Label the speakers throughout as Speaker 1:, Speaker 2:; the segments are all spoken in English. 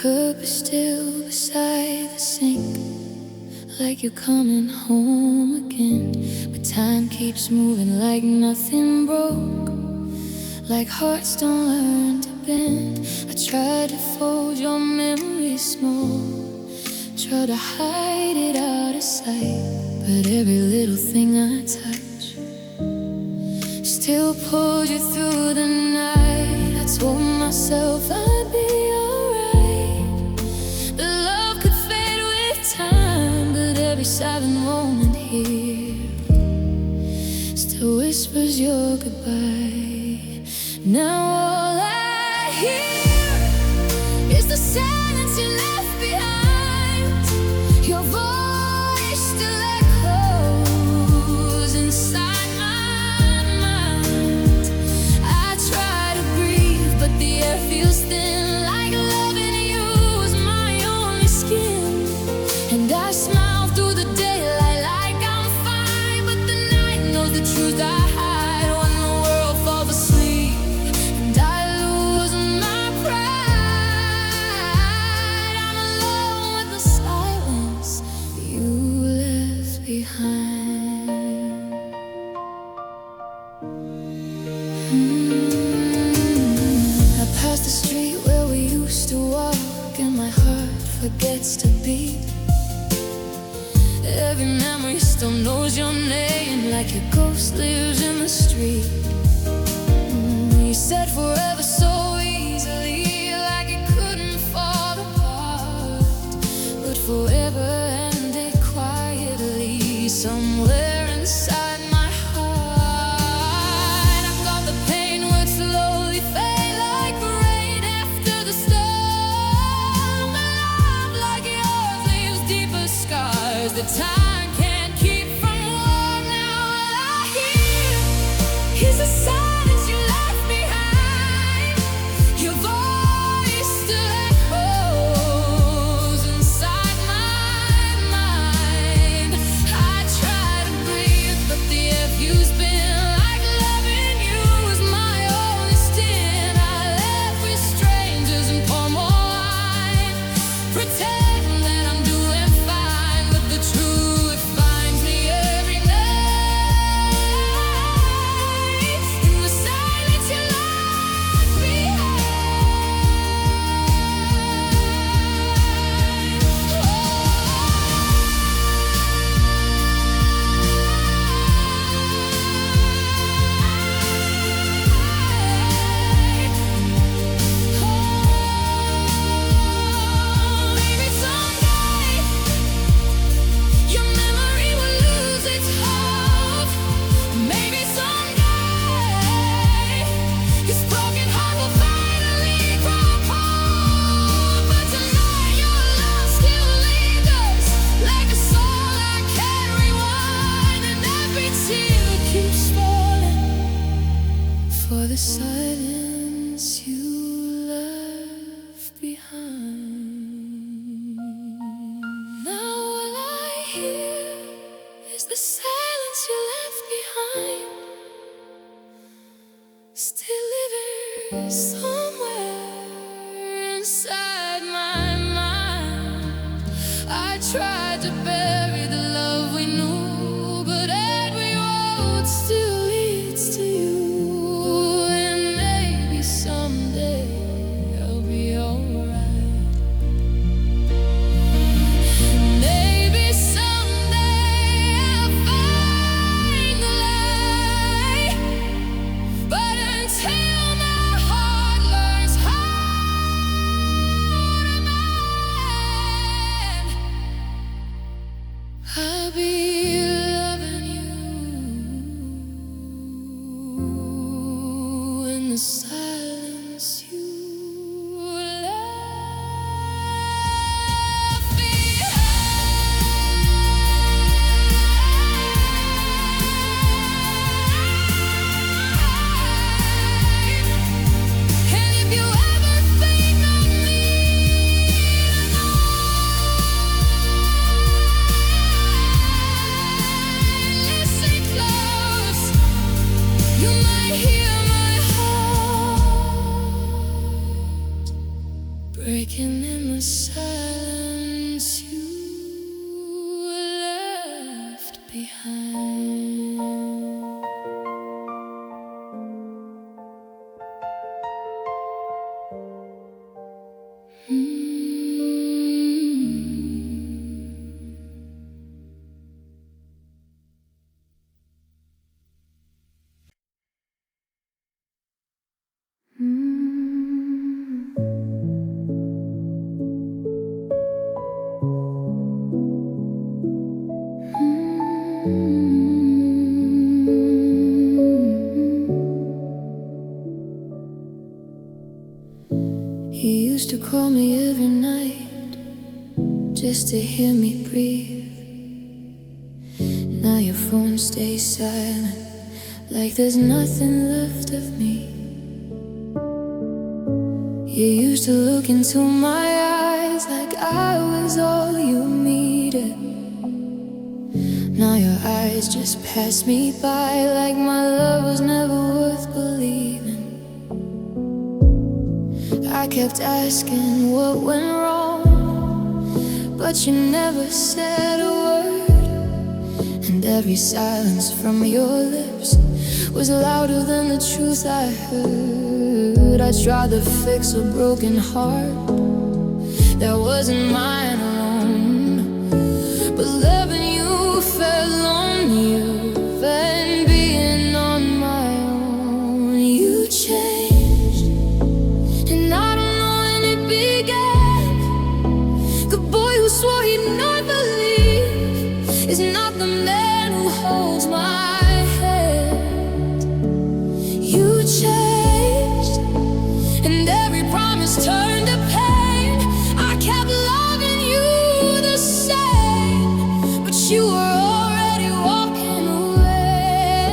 Speaker 1: cup is still beside the sink, like you're coming home again. But time keeps moving like nothing broke, like hearts don't learn to bend. I tried to fold your memory small, try to hide it out of sight, but every little thing I touch still pulled you through the night. I told myself I'd be alright, that love could fade with time, but every silent moment here still whispers your goodbye. Now all I hear is the silence you left behind. Your voice still echoes inside my mind. I try to breathe, but the air feels thin, like loving you is my only skin. And I smile through the daylight like I'm fine, but the night knows the truth I hide. When the world falls asleep and I lose my pride, I'm alone with the silence you left behind. I pass the street where we used to walk, and my heart forgets to beat. Every memory still knows your name, like your ghost lives in the street. You said forever so easily, like it couldn't fall apart, but forever ended quietly somewhere inside my heart. I thought the pain would slowly fade like rain after the storm. A love like yours leaves deeper scars that time can't keep from war. Now all I hear is the silence you left behind. Your voice still echoes inside my mind. I try to breathe, but the air feels been like loving you is my only sin. I left with strangers and pour more wine, pretend that I'm doing fine, but the truth finds me every night in the silence you left Maybe someday your memory will lose its hope. Maybe someday this broken heart will finally grow cold. But tonight your love still lingers, like a soul I can't rewind, and every tear keeps falling for the silence you left behind. Now all I hear is the silence you left behind, still living somewhere inside my mind. I tried to bury the love we knew, but every road still leads to you. And maybe someday I'll be alright. Maybe someday I'll find the light, but until my heart learns how breaking in the silence you left behind. You used to call me every night just to hear me breathe. Now your phone stays silent, like there's nothing left of me. You used to look into my eyes like I was all you needed. Now your eyes just pass me by like my love was never worth believing. I kept asking what went wrong, but you never said a word. And every silence from your lips was louder than the truth I heard. I tried to fix a broken heart that wasn't mine alone, but loving you felt lonelier than being on my own. You changed, and I don't know when it began. The boy who swore he'd never leave is not the man who holds my hand. You changed, and every promise turned to pain. I kept loving you the same, but you were already walking away.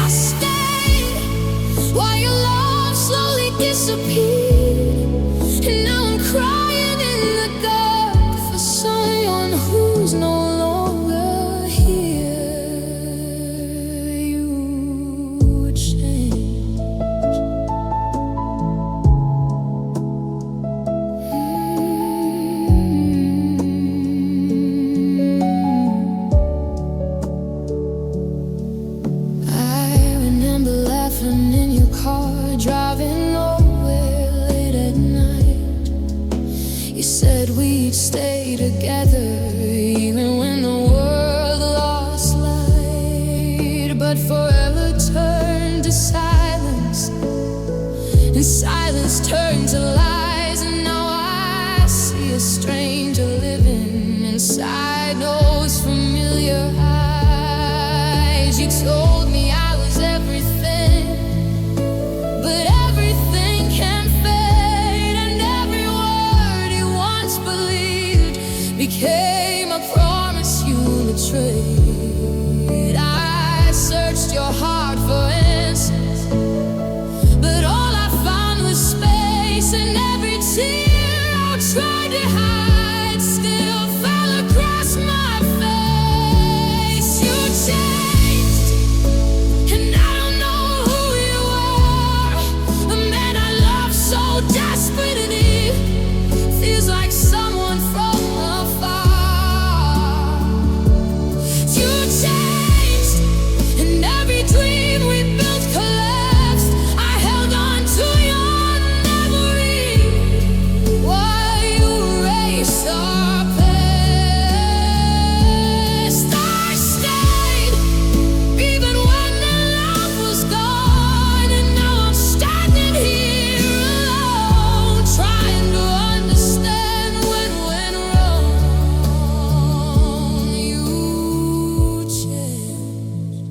Speaker 1: I stayed while your love slowly disappeared, and now I'm crying in the dark for someone who's no longer here. You changed. I remember laughing in your car, driving nowhere late at night. You said we'd stay together even when the world lost light. But forever turned to silence, and silence turned to lies. And now I see a stranger living inside those familiar eyes. You told me I was everything, but everything can fade, and every word you once believed became a promise you betrayed. I searched your heart for answers, but all I found was space, and every tear I tried to hide still fell across my face. You changed, and I don't know who you are. The man I love so desperately feels like someone from afar. You changed, and every dream we built collapsed. I held on to your memory while you erased our past. I stayed even when the love was gone, and now I'm standing here alone, trying to understand what went wrong. You changed.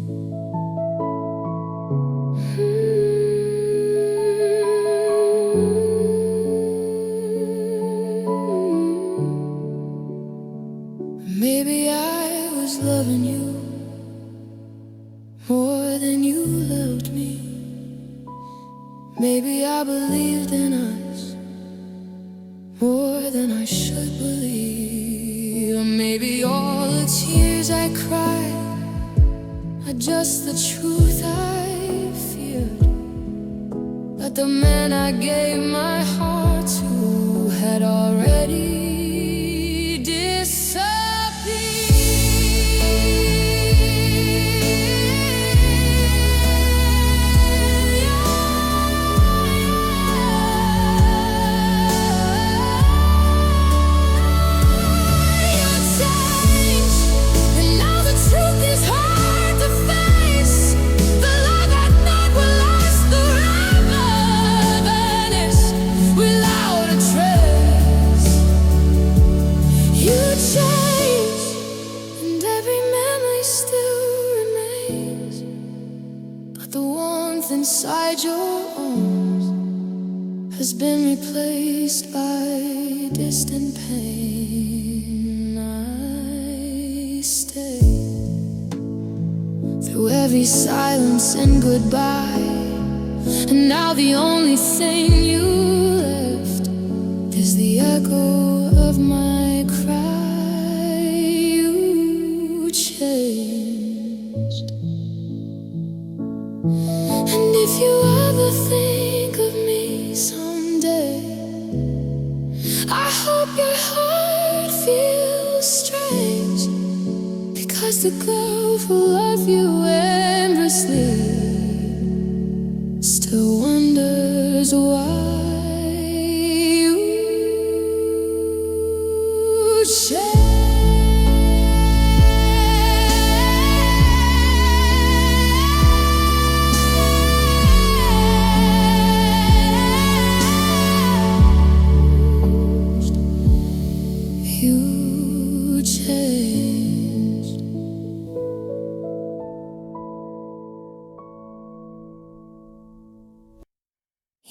Speaker 1: Maybe I was loving you more than you loved me. Maybe I believed in us more than I should believe. Or maybe all the tears I cried are just the truth I feared. but the man I gave my heart to had already disappeared. Inside your arms has been replaced by distant pain. I stay through every silence and goodbye, and now the only thing you left is the echo of my cry. You changed. And if you ever think of me someday, I hope your heart feels strange, because the girl who loved you endlessly still wonders why you changed.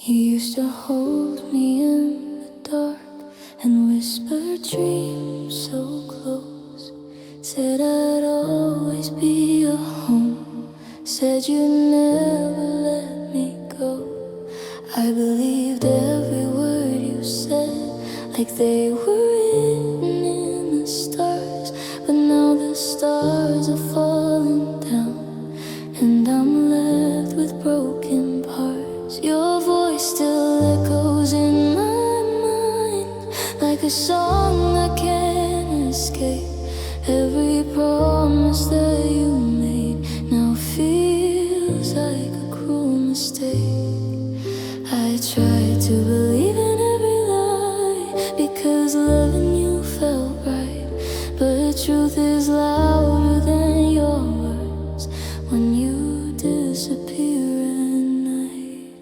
Speaker 1: You used to hold me in the dark and whisper dreams so close. Said I'd always be a home, said you'd never let me go. I believed every word you said, like they were written in the stars. But now the stars are falling down, and I'm left with broken parts. Your voice still echoes in my mind, like a song I can't escape. Every promise that you made now feels like a cruel mistake. I tried to believe in every lie, because loving you felt right. But truth is louder than your words when you disappear at night.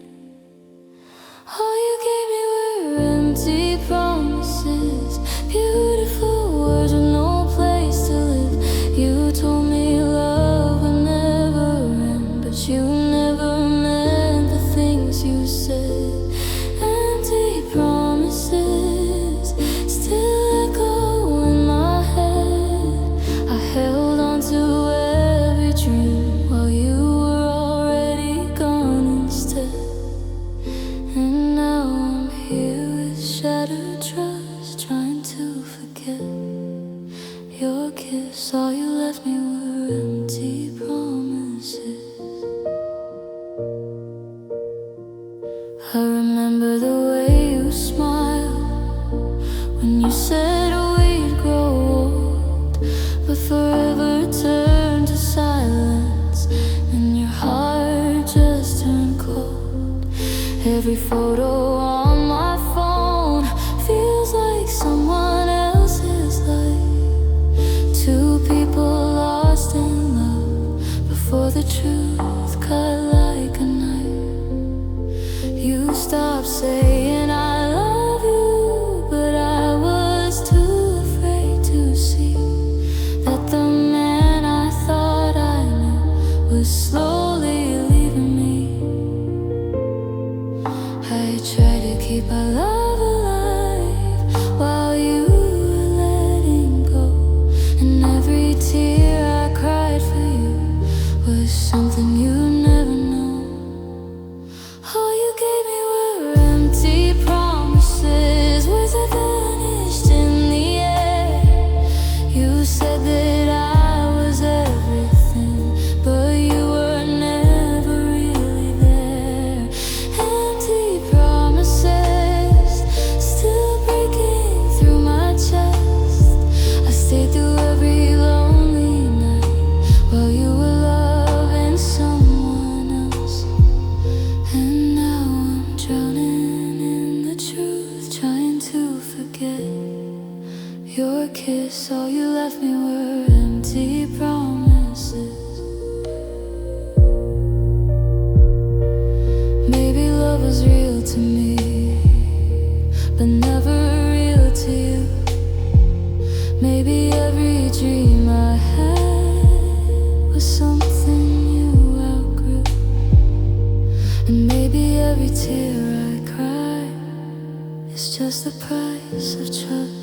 Speaker 1: All you gave me were empty promises, beautiful words with no place to live. You told me love would never end, but you never meant the things you said. Empty promises still echo in my head. I held on to every dream while you were already gone instead. And now I'm here with shattered trust, trying to forget your kiss. All you left me were empty promises. I remember the way you smiled when you said we'd grow old, but forever turned to silence, and your heart just turned cold. Every photo on my phone feels like someone else's life. Two people lost in love before the truth cut like a knife. You stopped saying I love you, but I was too afraid to see that the man I thought I knew was slowly leaving me. I tried to keep our love alive while you were letting go, and every tear I cried for you was something you never know. All you gave me were empty promises, words that vanished in the air. You said that I was everything, but you were never really there. Empty Your kiss, all you left me were empty promises. Maybe love was real to me, but never real to you. Maybe every dream I had was something you outgrew, and maybe every tear I cry is just the price of trust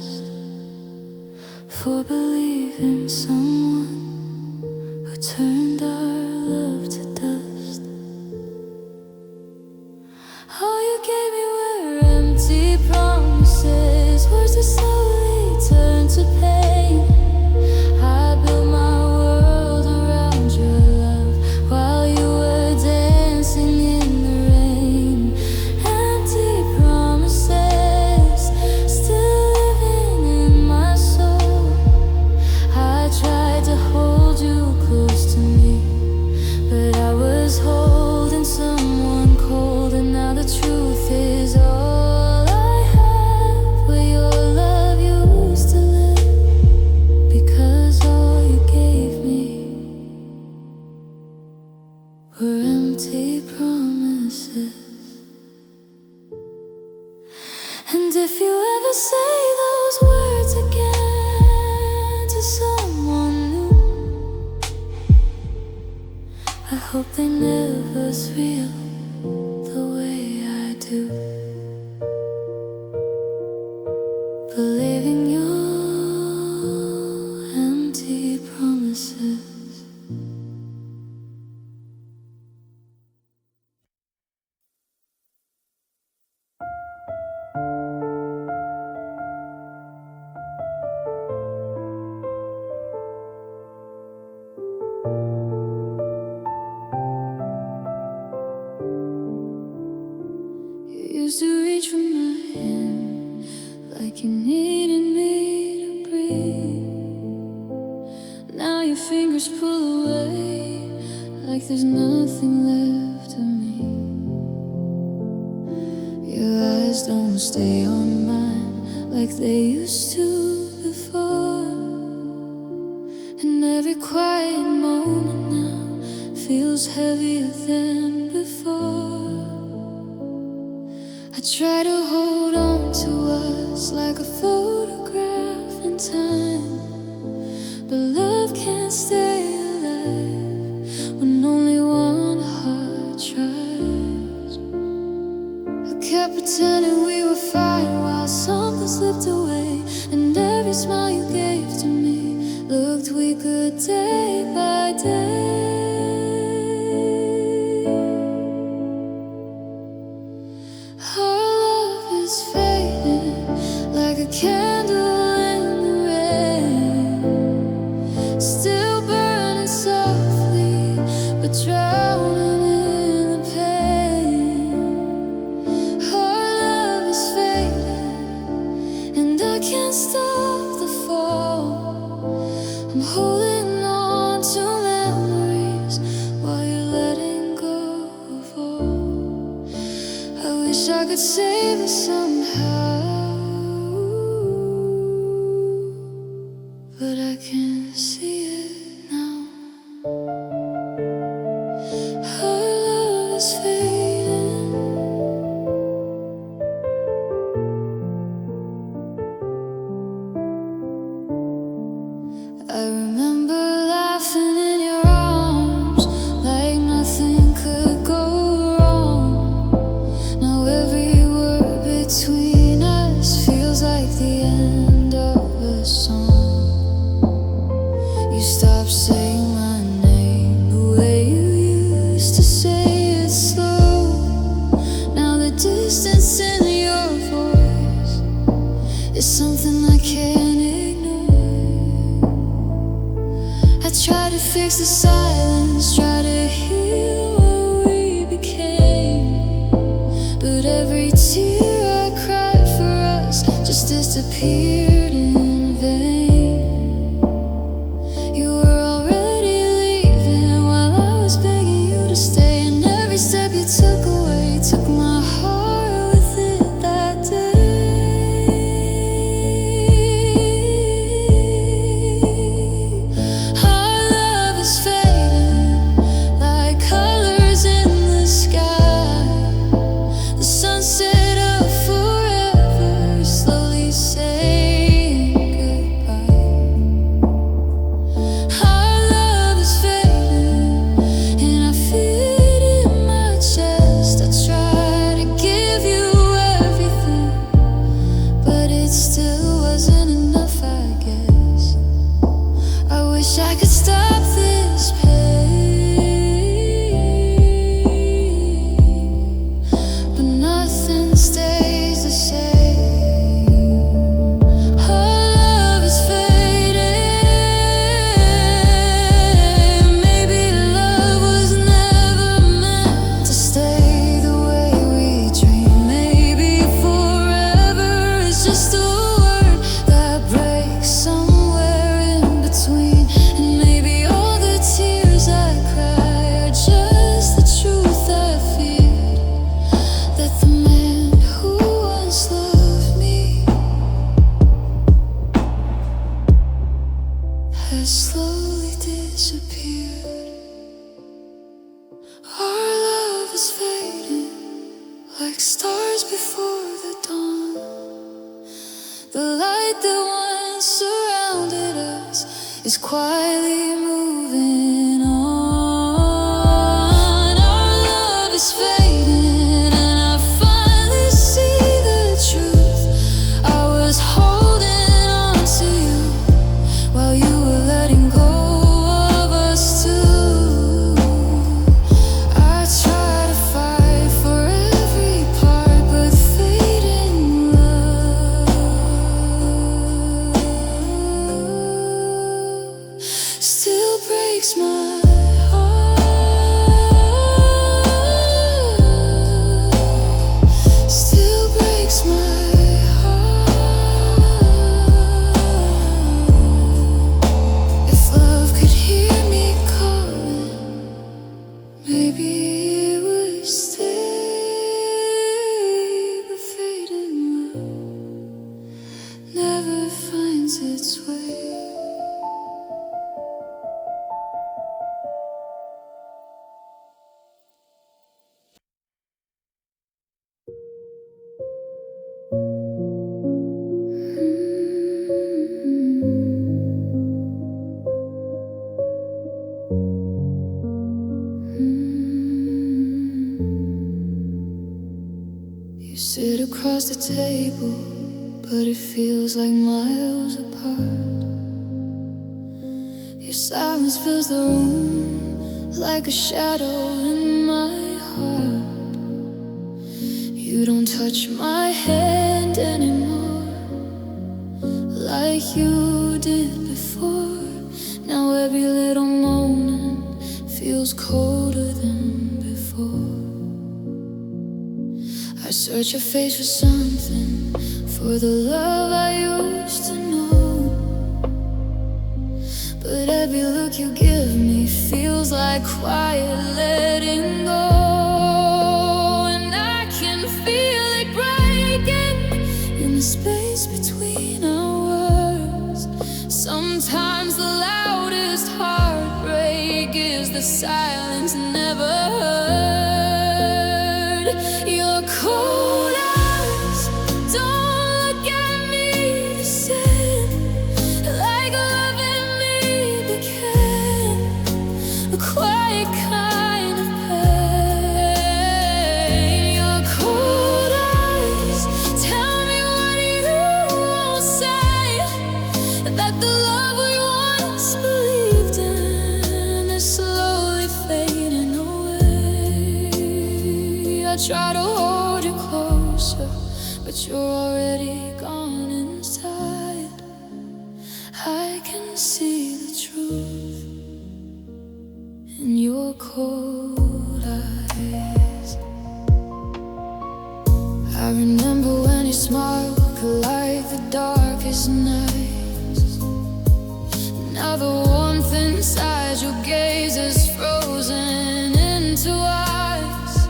Speaker 1: for believing someone who turned our love to dust. All you gave me were empty promises, words that slowly turned to pain. I built my world around your love while you were dancing in the rain. Empty promises still living in my soul. I tried to hold you close to me, but I was holding someone cold. And now the truth is all I have where your love used to live, because all you gave me were empty promises. And if you ever say those words again to someone new, I hope they never feel the way I do. Believing your empty promises. You used to reach for my hand like you needed me to breathe. Now your fingers pull away like there's nothing left of me. Your eyes don't stay on mine like they used to before. And every quiet moment now feels heavier than before. I try to hold on to us like a photograph in time, but love can't stay alive when only one heart tries. I kept pretending we were fine while something slipped away, and every smile you gave to me looked weaker day by day. Our love is fading like a candle in the rain, still burning softly but drowning in the pain. Our love is fading and I can't stop the fall. I'm holding on to memories while you're letting go of all. I wish I could save it somehow, but I can't see it now. Our love is fading. I remember laughing in your arms like nothing could go wrong. Now every word between us feels like the end of a song. You stopped saying my name the way you used to say it slow. Now the distance in your voice is something I can't ignore. I try to fix the silence, try to heal what we became, but every tear I cried for us just disappeared in vain. You were already leaving while I was begging you to stay, and every step you took away took my heart with it that day. is quietly moving on. Our love is fading, and I finally see the truth. I was holding on to you while you were letting go of us too. I try to fight for every part, but fading love still breaks my heart. Still breaks my heart. If love could hear me calling, maybe it would stay. But fading love never finds its way. You sit across the table, but it feels like miles apart. Your silence fills the room like a shadow in my heart. You don't touch my hand anymore like you did before. Now every little moment feels colder than before. I search your face for something, for the love I used to know. But every look you give me feels like quiet letting go. And I can feel it breaking in the space between our words. Sometimes the loudest heartbreak is the silence never heard. Your cold eyes don't look at me the same, like loving me became a quiet kind of pain. Your cold eyes tell me what you won't say, that the love we once believed in is slowly fading away. I try to hold you closer, but you're already gone inside. I can see the truth in your cold eyes. I remember when your smile could light the darkest nights. Now the warmth inside your gaze is frozen into ice.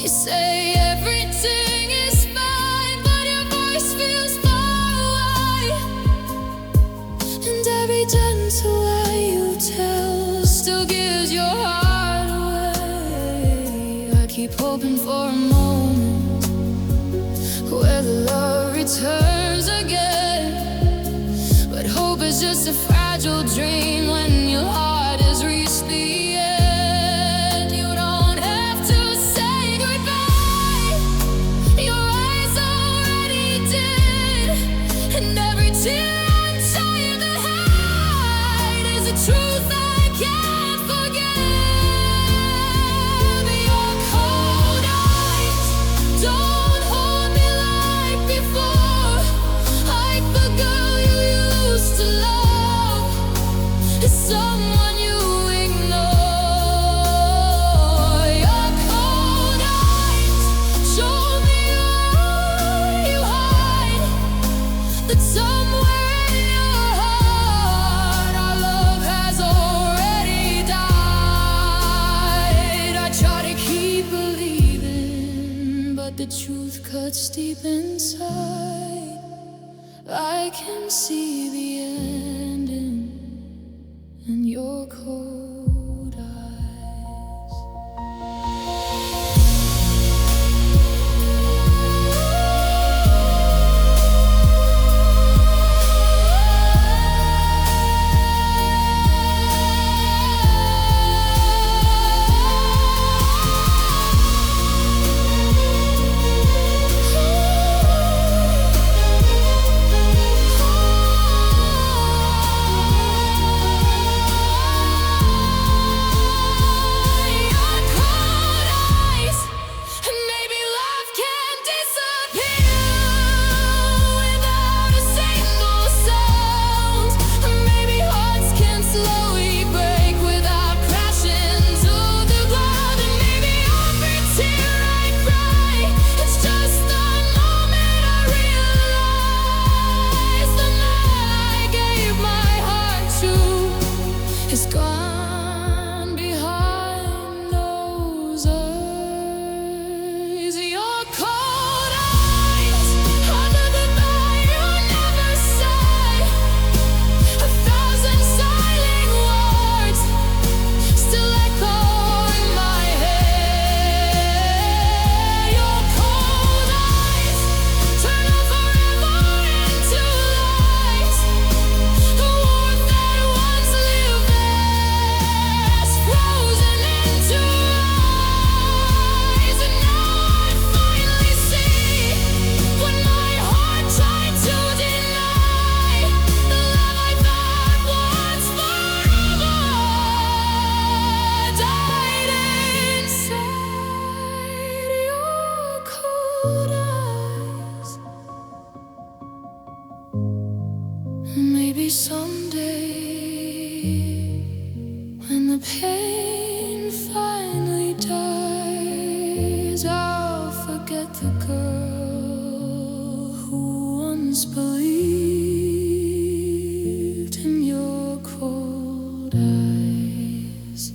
Speaker 1: You say everything is fine, but your voice feels far away. And every gentle lie you tell still gives your heart away. I keep hoping for a moment where the love returns again, but hope is just a fragile dream when your heart has reached the end. You don't have to say goodbye, your eyes already did. And every tear I'm trying to hide is a truth I can't forget. Your cold eyes don't hold me like before, like the girl you used to love is someone you ignore. Your cold eyes show me all you hide, that somewhere in your heart our love has already died. I try to keep believing, but the truth cuts deep inside. I can see the ending in your cold eyes. once believed in your cold eyes.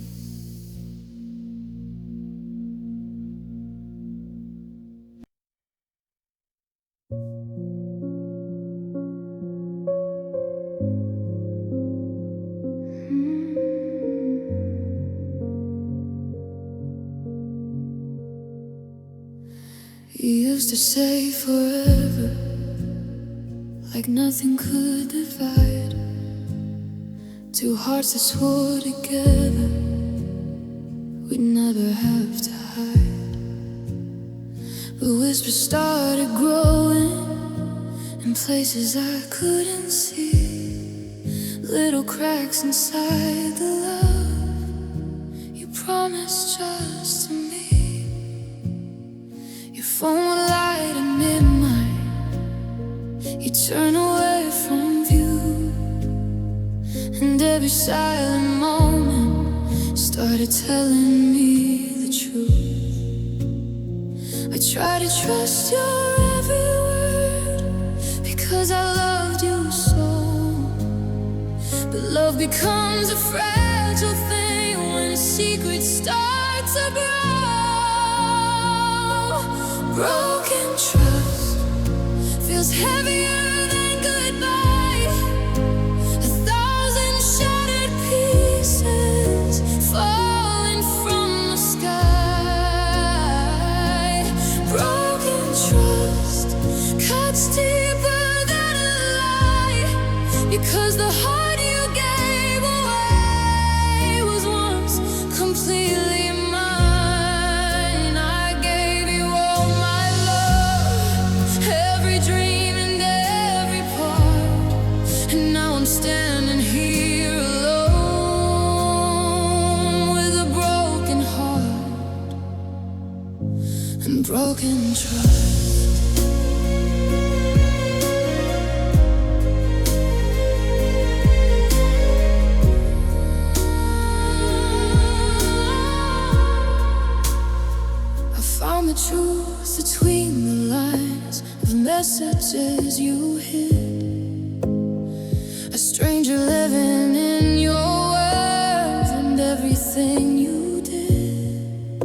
Speaker 1: You used to say forever, like nothing could divide. Two hearts that swore together we'd never have to hide. But whispers started growing in places I couldn't see. Little cracks inside the love you promised just to me. Your phone would light at midnight, you turn away from view, and every silent moment started telling me the truth. I tried to trust your every word because I loved you so, but love becomes a fragile thing when secrets start to grow. Broken trust feels heavier than goodbye. 1,000 shattered pieces falling from the sky. Broken trust cuts deeper than a lie, because the heart you gave away was once completely mine. I gave you all my love, every dream and every part, and now I'm standing here alone with a broken heart and broken trust. I found the truth between the lines of messages you hid. A stranger living in your world and everything you did.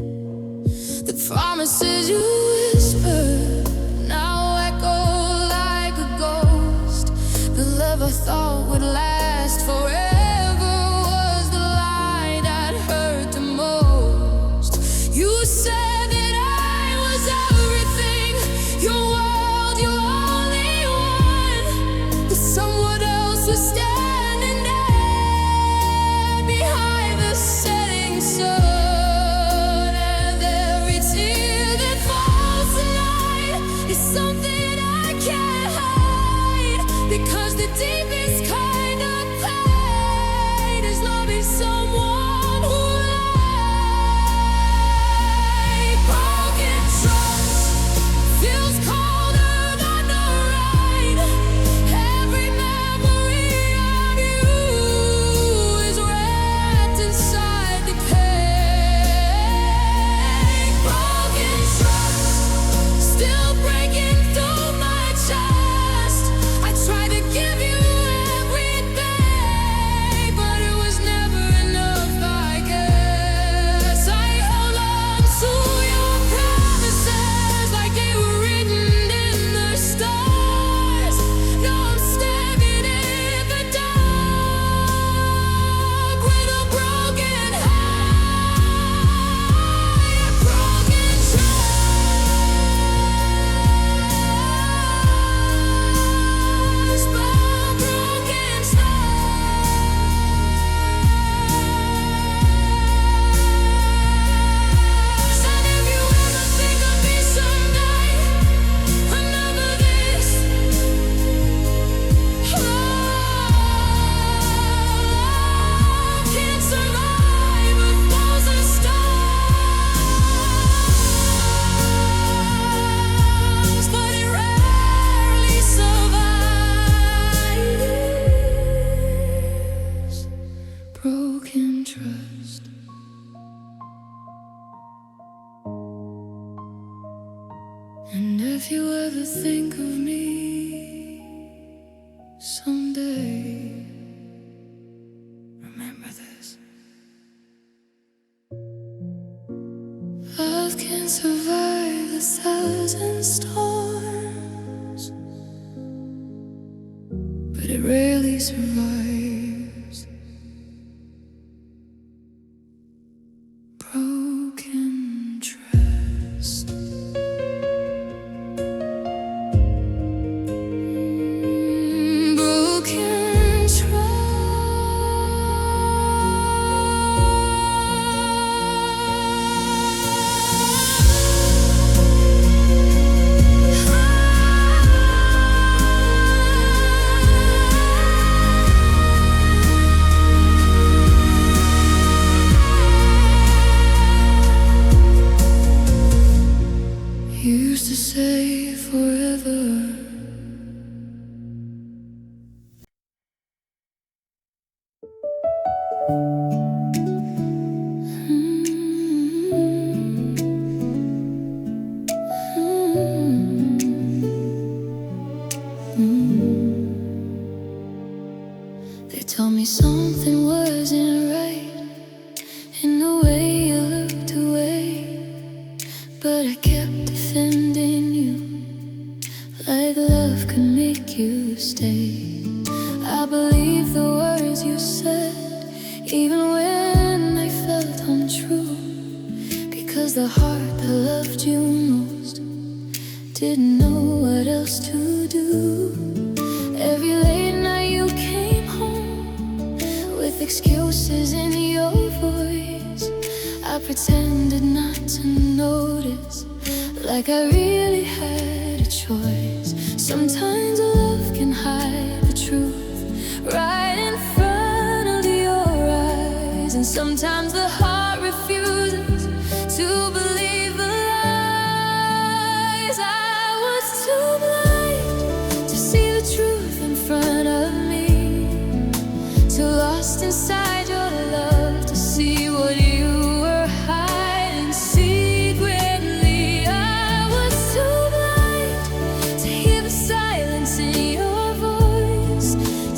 Speaker 1: The promises you whispered now echo like a ghost. The love I thought would last forever was the lie that hurt the most. You said that I was everything, your world, your only one, but someone else was standing there behind the setting sun. And every tear that falls tonight is something I can't hide, because the deepest kind of pain is loving someone who lied. Broken trust feels colder than the rain. Every memory of you is wrapped inside the pain. Broken trust still breaking through my chest. I tried to give you everything, but it was never enough, I guess. I held on to your promises like they were written in the stars. Now I'm standing in the dark with a broken heart, broken trust, but broken stars. And if you ever think of me someday, remember this: love can't survive a thousand stars, but it rarely survives broken trust. And if you ever think of me, Someday, remember this. Love can survive 1,000 storms, but it rarely survives broken trust. Broken trust. Used to say forever. They told me something wasn't right in the way you looked away, but I kept defending you like love could make you stay. I believed the words you said, even when they felt untrue, because the heart that loved you most didn't know what else to do. Every late night you came home with excuses in your voice. I pretended not to notice, like I really had a choice. Sometimes love can hide the truth right in front of your eyes, and sometimes the heart refuses to believe the lies. I was too blind to see the truth in front of me, too lost inside your love to see what you were hiding secretly. I was too blind to hear the silence in your voice,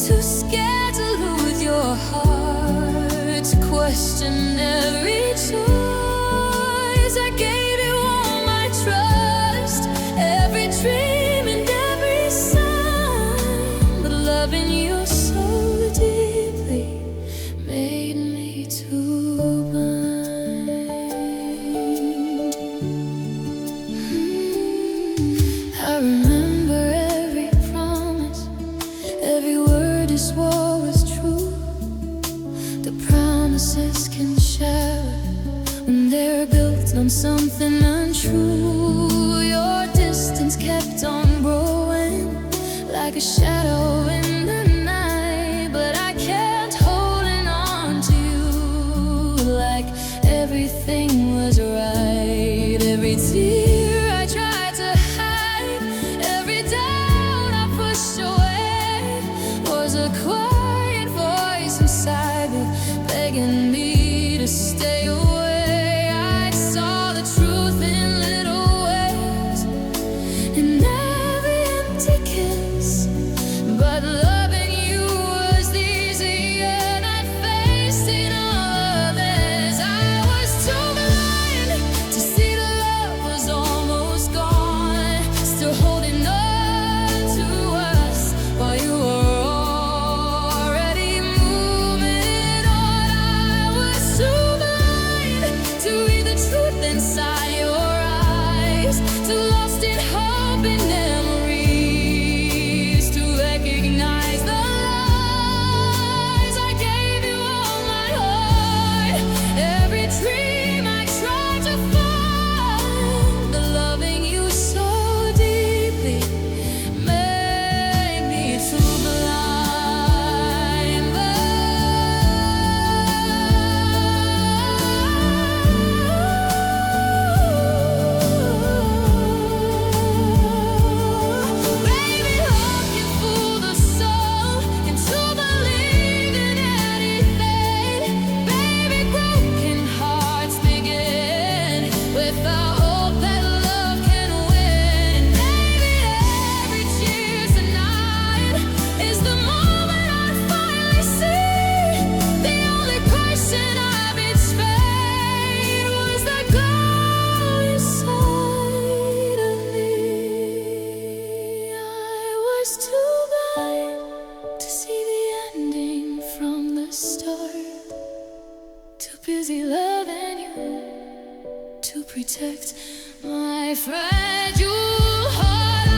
Speaker 1: too scared to lose your heart, to question every choice. I gave you all my trust, every dream and every sign, but loving you so deeply made me too blind. I remember every promise, every word you swore was true. The promises can shatter when they're built on something untrue. Your distance kept on growing like a shadow in the night, but I kept holding on to you like everything was right. Every tear I tried to hide, every doubt I pushed away, was a quiet voice inside me begging me to stay away. I saw the truth was too blind to see the ending from the start. Too busy loving you to protect my fragile heart. I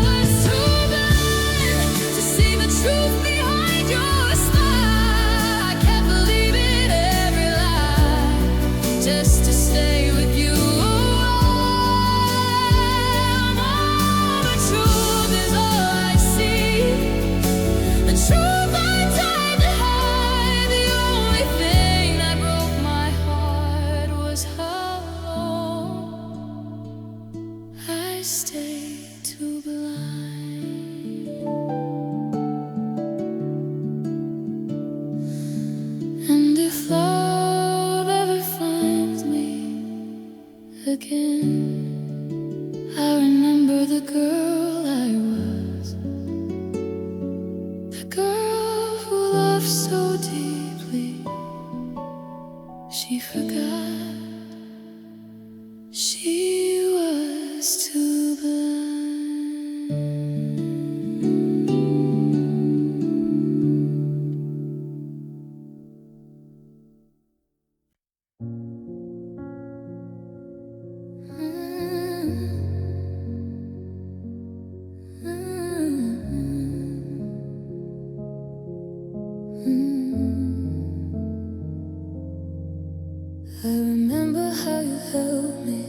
Speaker 1: was too blind to see the truth behind your smile. I kept believing every lie just to stay with you. Again, I remember the girl I was, the girl who loved so deeply. She forgot she was too blind. I remember how you held me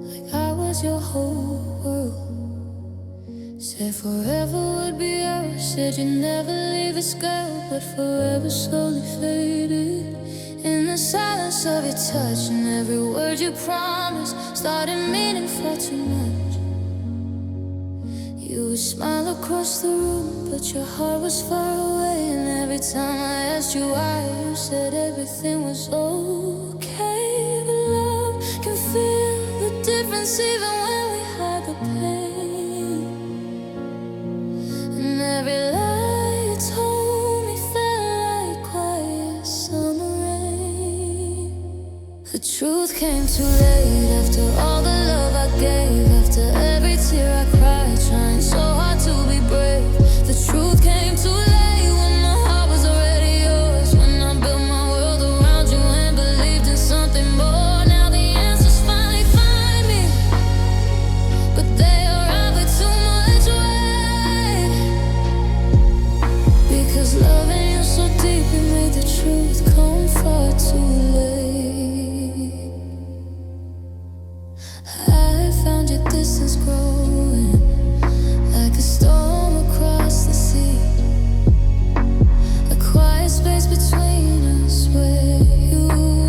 Speaker 1: like I was your whole world. Said forever would be ours. Said you'd never leave this girl, but forever slowly faded. In the silence of your touch and every word you promised started meaning far too much. You would smile across the room, but your heart was far away. And every time I asked you why, you said everything was okay. But love can feel the difference even when we hide the pain. And every lie you told me felt like quiet summer rain. The truth came too late after all the love I gave, after every tear I cried, trying so hard to be brave. The truth came too late when my heart was already yours, when I built my world around you and believed in something more. Now the answers finally find me, but they arrive with too much weight. Because loving you so deep, it made the truth come far too late. I found your distance growing like a storm across the sea, a quiet space between us where you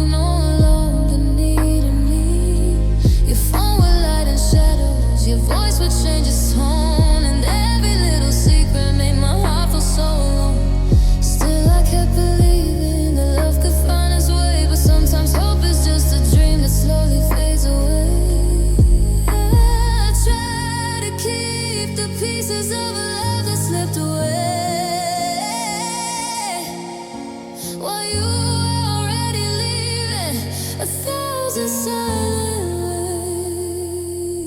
Speaker 1: no longer needed me. Your phone would light in shadows, your voice would change its tone, and every little secret made my heart feel so alone. Still I kept believing that love could find its way, but sometimes hope is just a dream that slowly fades away. I try to keep the pieces of a love that slipped away, while you were already leaving 1,000 silent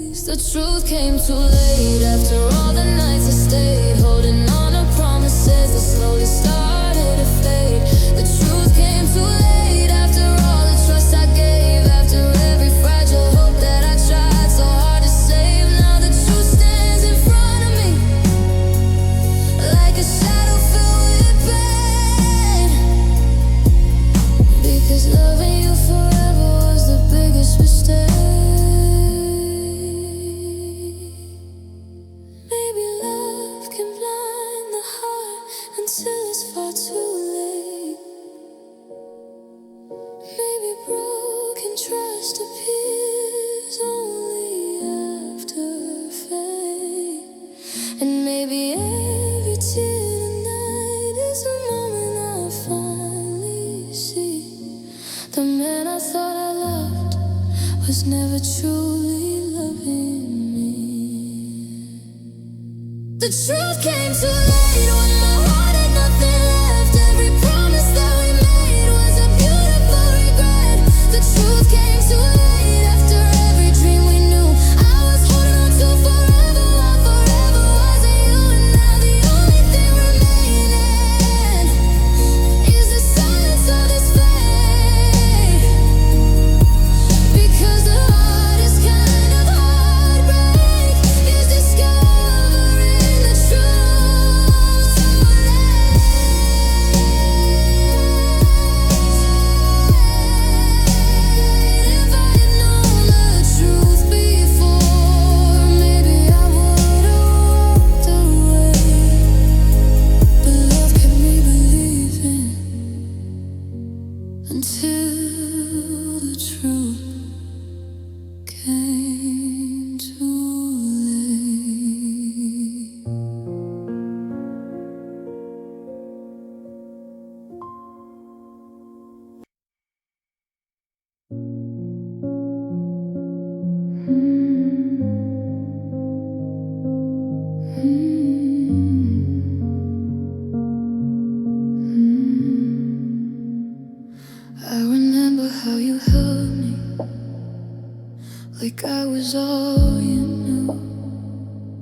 Speaker 1: ways. The truth came too late after all the nights I stayed, holding on to promises that slowly started to fade. The truth came too late after all the trust I gave, after every fragile hope that I tried so hard to save. Now the truth stands in front of me like a shadow filled with pain. Because loving you forever was the biggest mistake. Maybe love can blind the heart until it's far too late. Maybe broken trust appears only after fame. And maybe every tear tonight is a moment I finally see the man I thought I loved was never truly loving me. The truth came too late when my heart had nothing left. Every promise that we made was a beautiful regret. The truth came too late after every dream we knew I was holding on to forever, while forever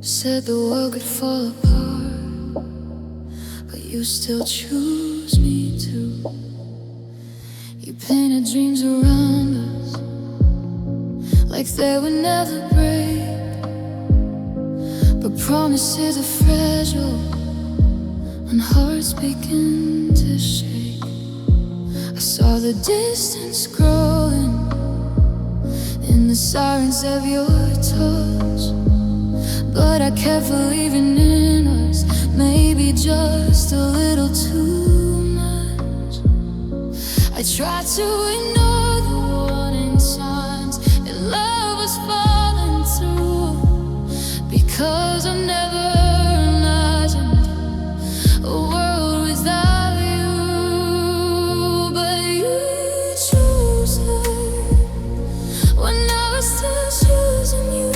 Speaker 1: Said the world could fall apart, but you still choose me too. You painted dreams around us like they would never break, but promises are fragile when hearts begin to shake. I saw the distance growing in the silence of your touch, but I kept believing in us, maybe just a little too much. I tried to ignore the warning signs that love was falling through, because I never imagined a world without you. But you chose her when I was still choosing you.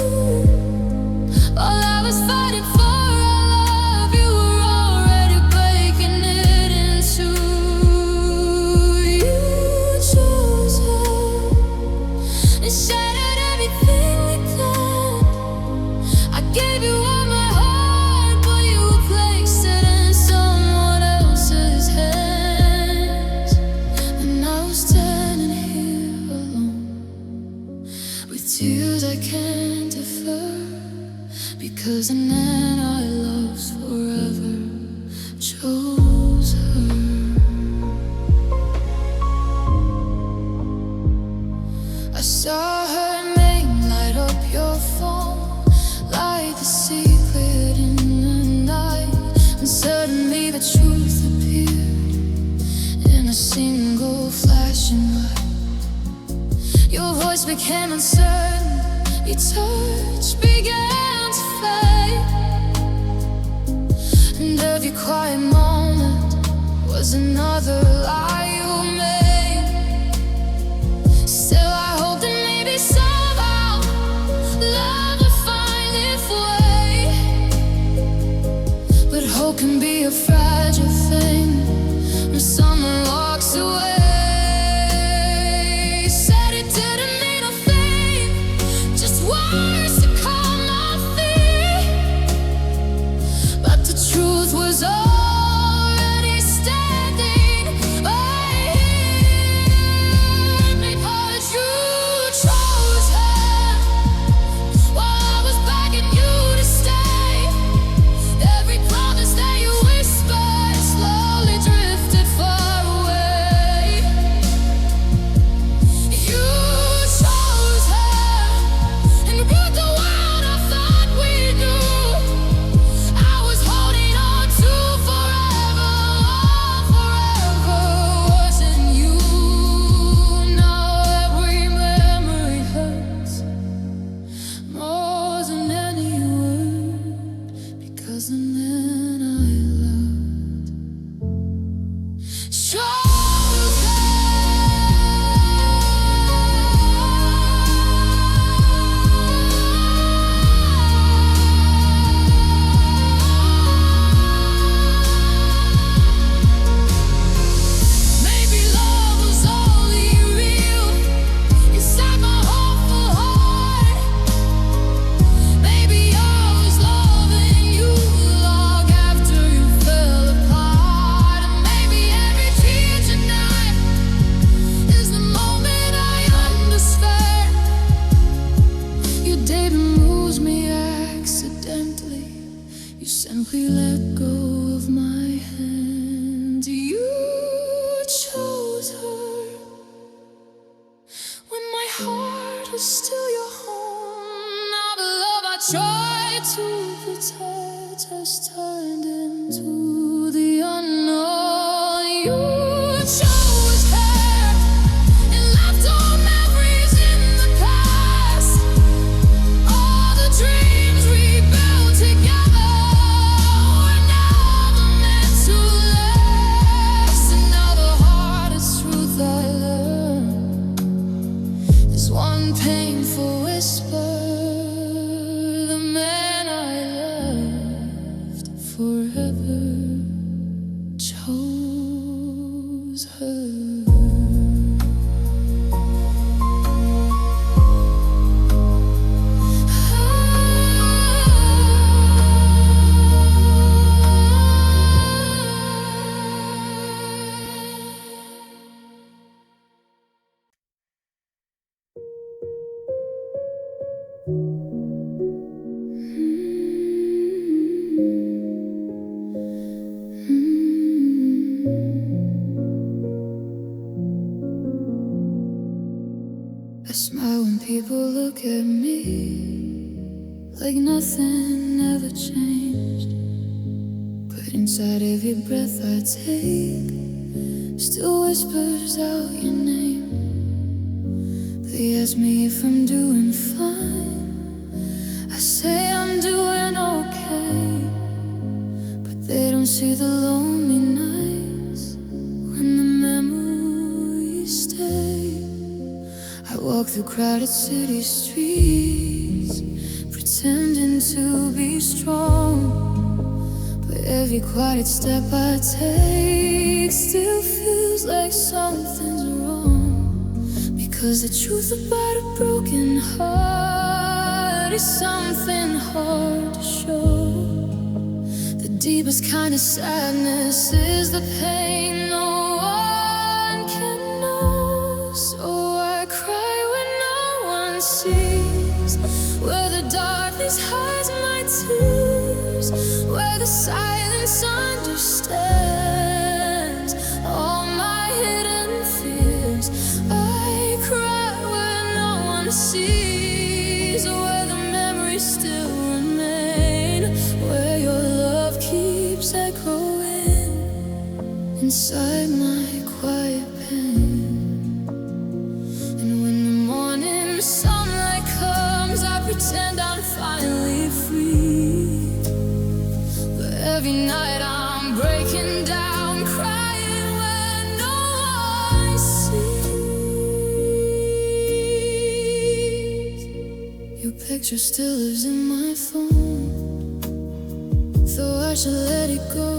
Speaker 1: While I was fighting for our love, you were already breaking it in two. You chose her and shattered everything we planned. I gave you all my heart, but you placed it in someone else's hands. And I was standing here alone with tears I can't defer, because the man I loved forever chose her. I saw her name light up your phone like the secret in the night, and suddenly the truth appeared in a single flashing light. Your voice became uncertain, your touch began to fade, and every quiet moment was another lie you made. Still I hope that maybe somehow love will find its way, but hope can be a fragile thing when someone walks away. Said it didn't mean a thing, just words to calm my feet, but the truth was already standing right here, because you chose her while I was begging you to stay. Every promise that you whispered slowly drifted far away. You chose her and broke the world I thought we knew. I was holding on to forever, forever wasn't you. Now every memory hurts more than any word, because the man I loved chose her. Maybe love was only real inside my hopeful heart. Maybe I was loving you long after you fell apart. And maybe every tear tonight is the moment I understand. You didn't lose me accidentally, you simply let go of my hand. You chose her when my heart was still your home. Now the love I tried to protect has turned into the unknown. You chose her and left all memories in the past. All the dreams we built together were never meant to last. And now the hardest truth I learned is one painful whisper: the man I loved forever chose look at me like nothing ever changed. But inside every breath I take still whispers out your name. They ask me if I'm doing fine. I say I'm doing okay, but they don't see the lonely nights when the memories stay. I walk through crowded city streets, pretending to be strong, but every quiet step I take still feels like something's wrong. Because the truth about a broken heart is something hard to show. The deepest kind of sadness is the pain no one can know. So I cry when no one sees, where the darkness hides my tears, where the silence understands all my hidden fears. I cry when no one sees, where the memories still remain, where your love keeps echoing inside my quiet pain. And when the morning sunlight comes, I pretend I'm finally free. But every night I'm breaking down, crying when no one sees. Your picture still lives in my phone, though I should let it go.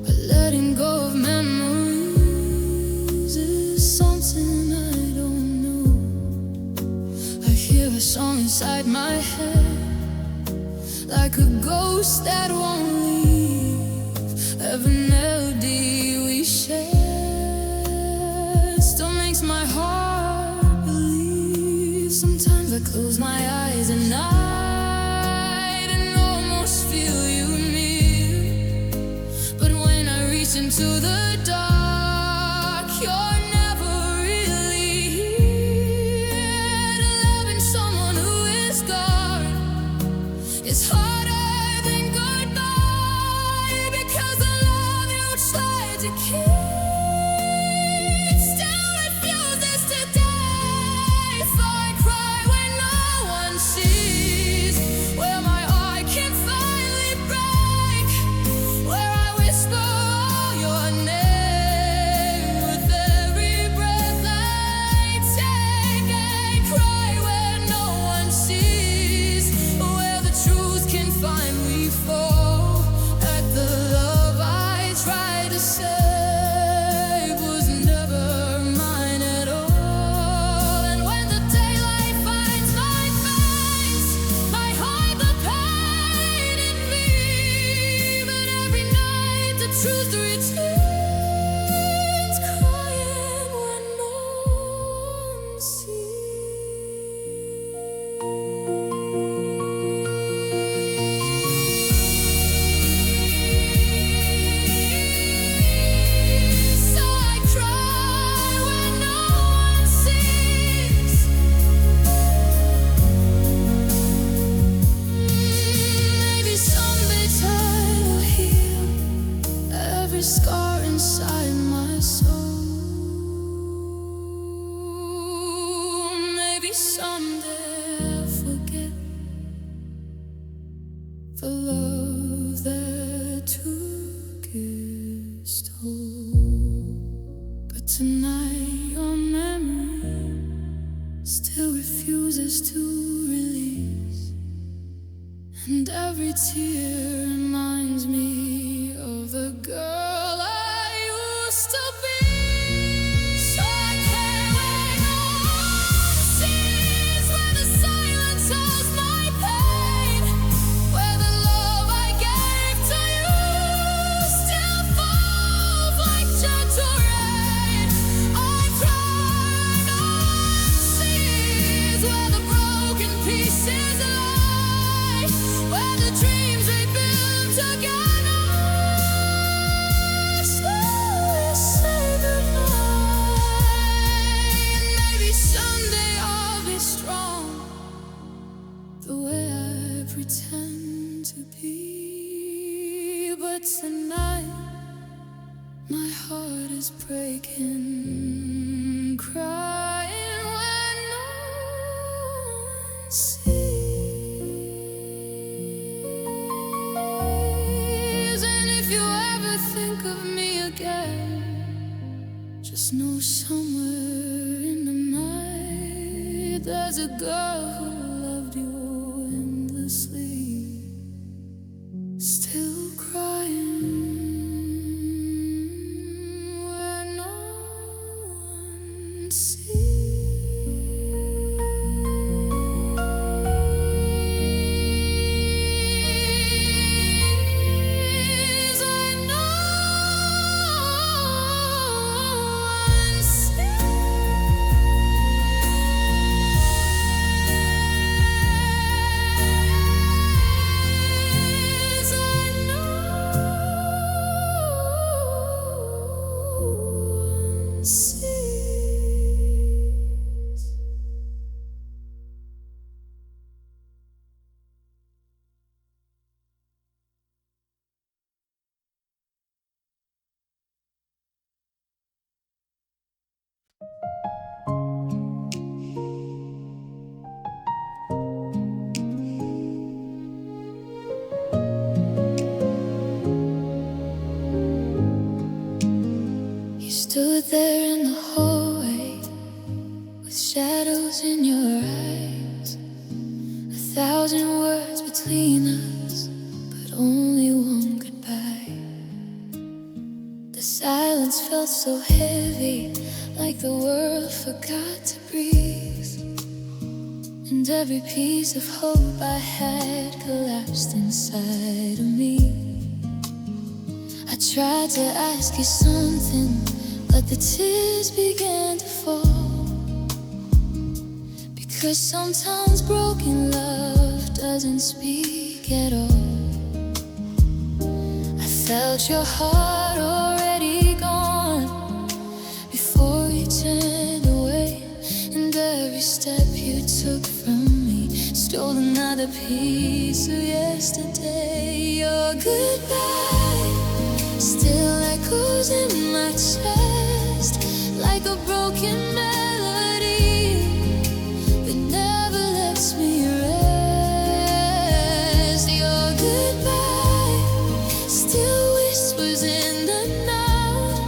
Speaker 1: But letting go of memories is something I don't know. I hear a song inside my head, like a ghost that won't leave. Every melody we share still makes my heart believe. Sometimes I close my eyes at night and almost feel you near, but when I reach into the dark, you're never really here. To loving someone who is gone, it's harder than goodbye, because the love you tried to keep still refuses to die. So I cry when no one sees, where my heart can finally break, where I whisper all your name with every breath I take. I cry when no one sees, where the truth can finally fall, that the love I tried to save was never mine at all. And when the daylight finds my face, I hide the pain in me, but every night the truth returns, crying when no one sees. So I cry when no one sees. Maybe someday time will heal every scar inside my soul. Maybe someday I'll forget the love that took its toll. But tonight your memory still refuses to release, and every tear reminds me of the girl I used to be. So I care when no one sees, where the silence holds my pain, where the love I gave to you still falls like gentle rain. I cry when no one sees, where the broken pieces lie, where the dreams we built together tonight. My heart is breaking, crying when no one sees. And if you ever think of me again, just know somewhere in the night there's a girl who loved you endlessly, still crying where no one sees. I know one sees. I know one sees. You stood there in the hallway with shadows in your eyes, 1,000 words between us, but only one goodbye. The silence felt so heavy, like the world forgot to breathe, and every piece of hope I had collapsed inside of me. I tried to ask you something, but the tears began to fall, because sometimes broken love doesn't speak at all. I felt your heart already gone before you turned away, and every step you took from me stole another piece of yesterday. Your goodbye still echoes in my chest, like a broken melody that never lets me rest. Your goodbye still whispers in the night,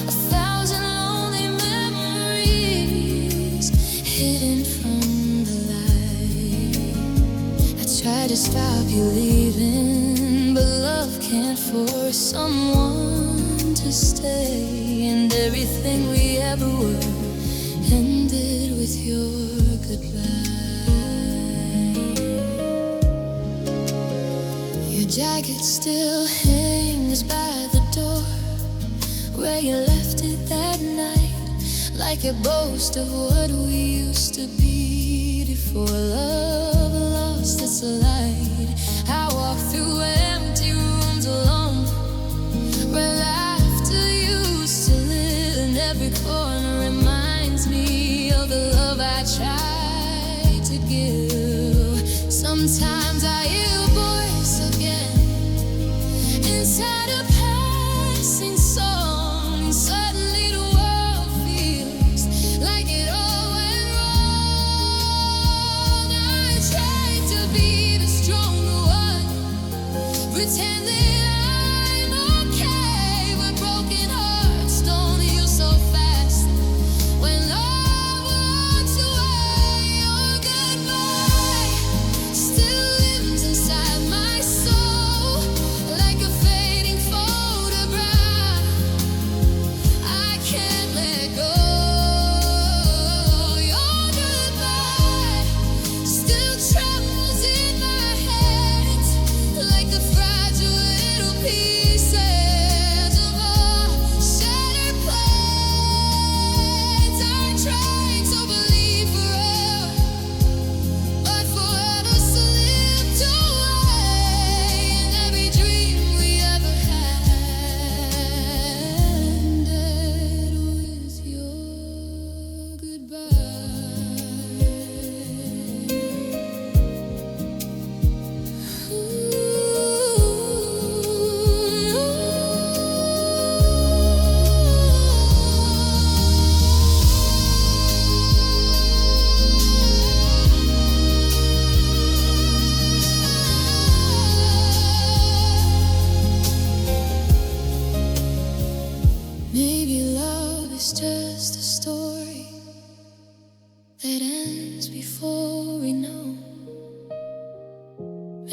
Speaker 1: 1,000 lonely memories hidden from the light. I tried to stop you leaving, but love can't force someone to stay, and everything we ever were ended with your goodbye. Your jacket still hangs by the door where you left it that night, like a boast of what we used to be before love lost its light. I walk through empty rooms alone, where laughter used to live, and every corner reminds me of the love I tried to give. Sometimes I hear a voice again inside a passing song, and suddenly the world feels like it all went wrong. I tried to be the stronger one, pretend that I'm okay, but broken hearts don't heal so fast. When love walks away, your goodbye still lives inside my soul, like a fading photograph I can't let go. Your goodbye still trembles in my hands, like the fragile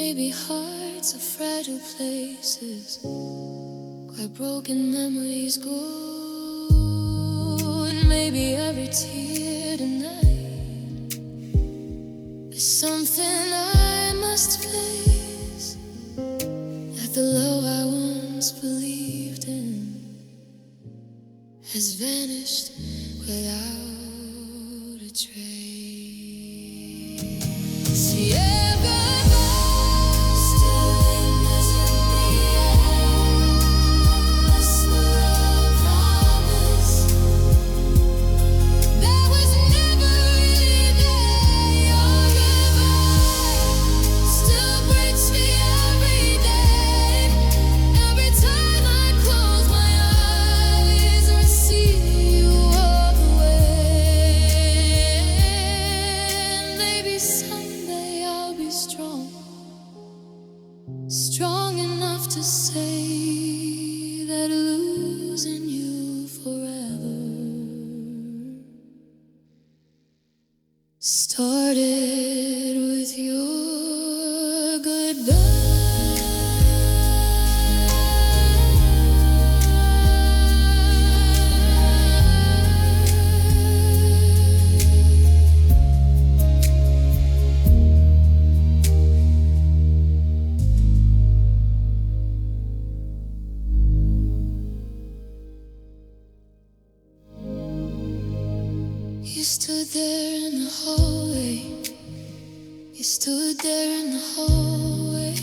Speaker 1: Maybe hearts are fragile places where broken memories go. And maybe every tear tonight is something I must face. That the love I once believed in has vanished without a trace. Yeah. Strong enough to say that losing you forever started with your goodbye. You stood there in the hallway. You stood there in the hallway.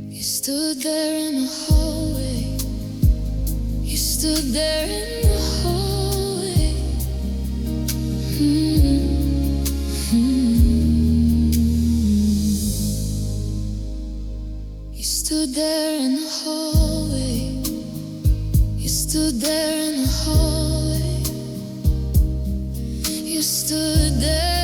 Speaker 1: You stood there in the hallway. You stood there in the hallway. You stood there in the hallway. You stood there in the hallway. You stood there.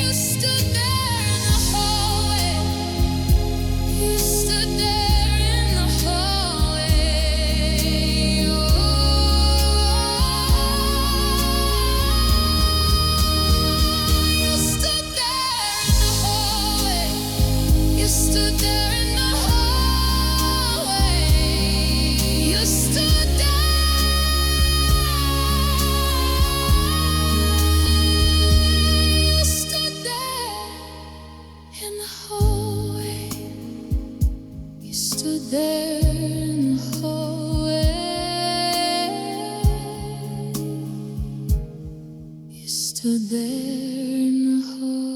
Speaker 1: You stood there in the hallway. You stood there in the hallway. You stood there in the hallway. You stood there in the hallway. You stood there. You stood there in the hallway. You stood there in the hallway. You stood there in the hallway.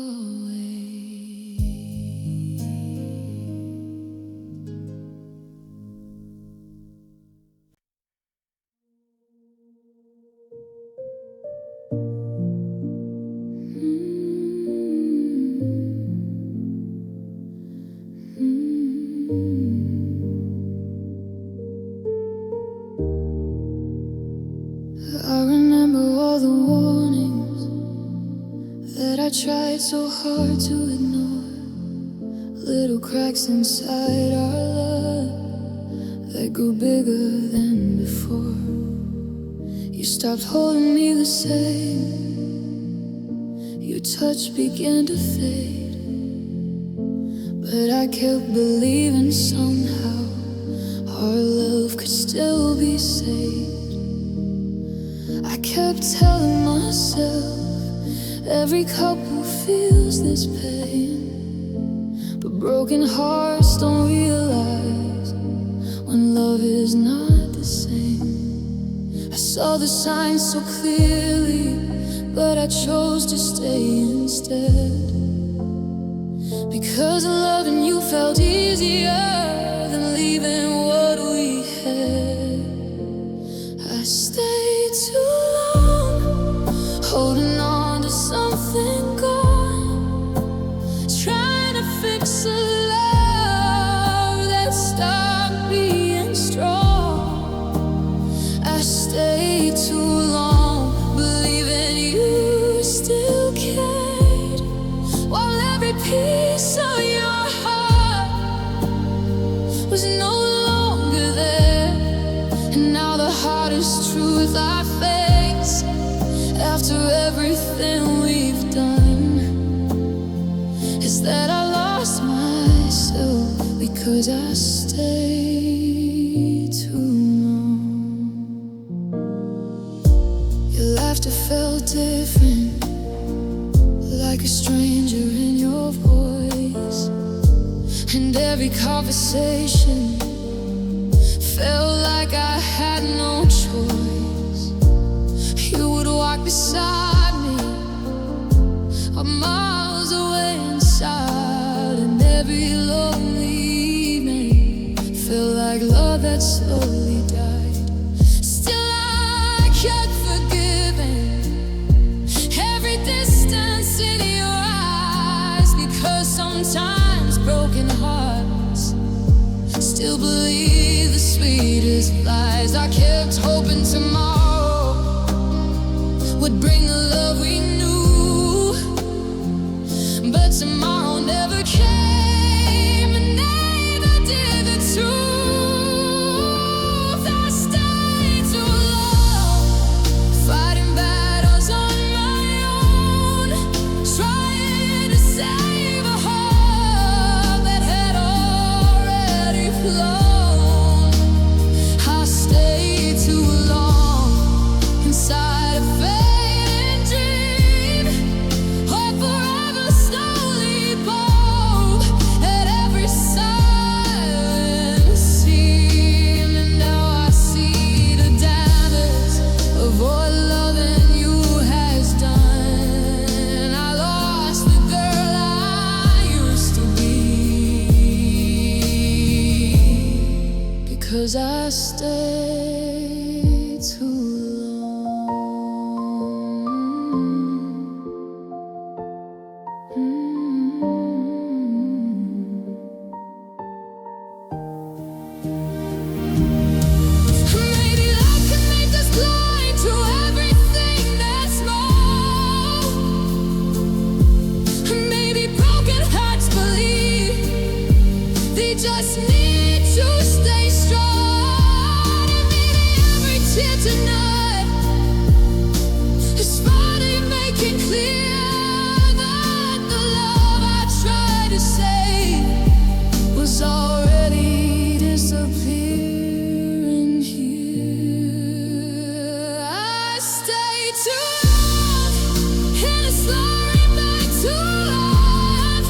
Speaker 1: I remember all the warnings that I tried so hard to ignore. Little cracks inside our love that grew bigger than before. You stopped holding me the same. Your touch began to fade, but I kept believing somehow our love could still be saved. I kept telling myself every couple feels this pain, but broken hearts don't realize when love is not the same. I saw the signs so clearly, but I chose to stay instead, because loving you felt easier than leaving what we had. I stayed too long, holding on to something gone, trying to fix a love that stopped being strong. I stayed too long, believing you still cared, while every piece of your heart was no longer truth I face after everything we've done is that I lost myself because I stayed too long. Your laughter felt different, like a stranger in your voice, and every conversation felt like I had no choice. You would walk beside me, or miles away inside, and every lonely evening felt like love that slowly died. Still I kept forgiving every distance in your eyes, because sometimes broken hearts still believe the sweetest lies. I kept hoping tomorrow would bring the love we knew, but tomorrow never came, and neither did the truth. I stayed too long, fighting battles on my own, trying to save a heart that had already flown. I stayed too long inside a fading dream, hope forever slowly broke at every silent seam. And now I see the damage of what loving you has done. I lost the girl I used to be because I stayed too long. Maybe life can make us blind to everything that's wrong. Maybe broken hearts believe they just need to stay strong. And maybe every tear tonight is finally making clear that the love I tried to save was already disappearing here. I stayed too long in a slurry back to life,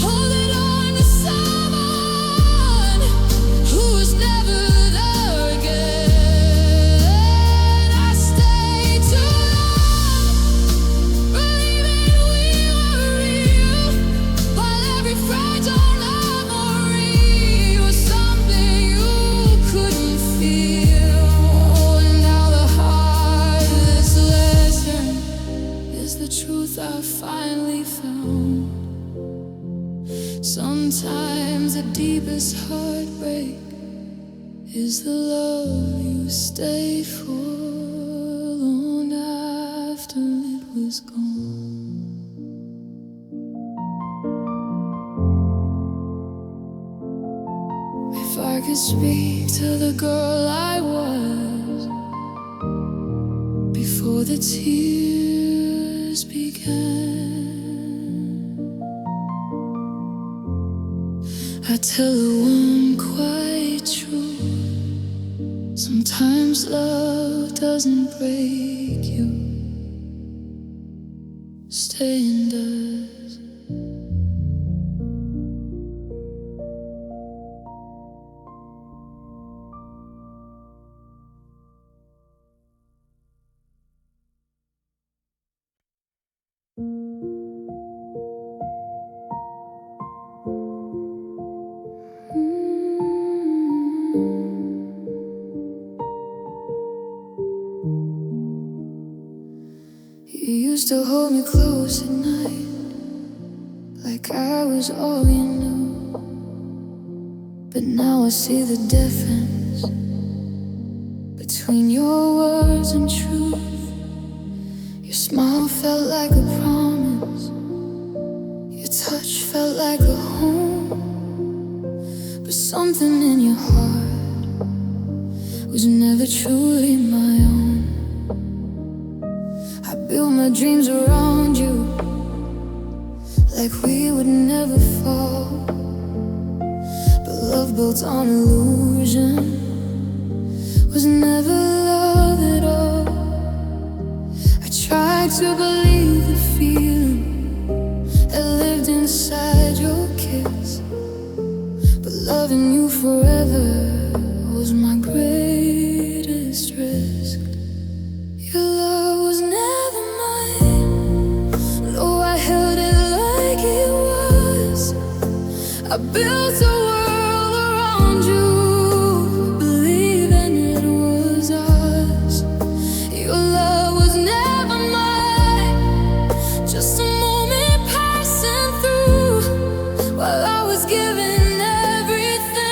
Speaker 1: holding on to someone who was never there again. I stayed too long, believing we were real, while every fragile memory was something you couldn't feel. Oh, and now the hardest lesson is the truth I finally found. Sometimes the deepest heartbreak is the love you stayed for long after it was gone. If I could speak to the girl I was before the tears began, I tell her one quiet truth: sometimes love doesn't break you, staying does. You used to hold me close at night, like I was all you knew. But now I see the difference between your words and truth. Your smile felt like a promise, your touch felt like a home. But something in your heart was never truly my own. I built my dreams around you, like we would never fall. But love built on illusion was never love at all. I tried to believe the feeling that lived inside your kiss, but loving you forever was my greatest risk. Your love was never mine, though I held it like it was. I built a world around you, believing it was ours. Your love was never mine, just a moment passing through while I was giving everything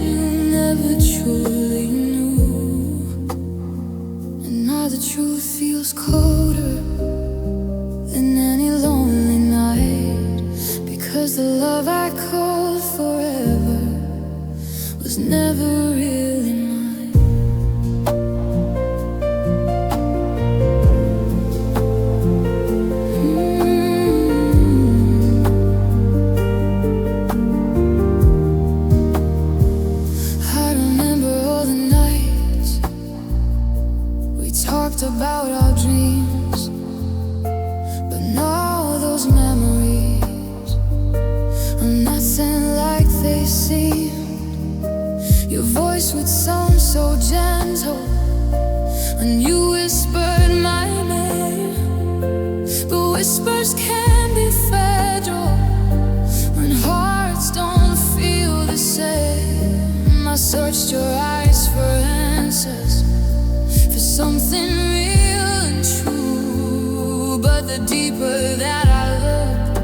Speaker 1: you never truly knew. And now the truth feels colder than any lonely night, because the love I called forever was never really mine. I remember all the nights we talked about our dreams, but now those memories are nothing like they seemed. Your voice would sound so gentle when you whispered my name, but whispers can be fragile when hearts don't feel the same. I searched your eyes for answers, for something real and true, but the deeper that I looked,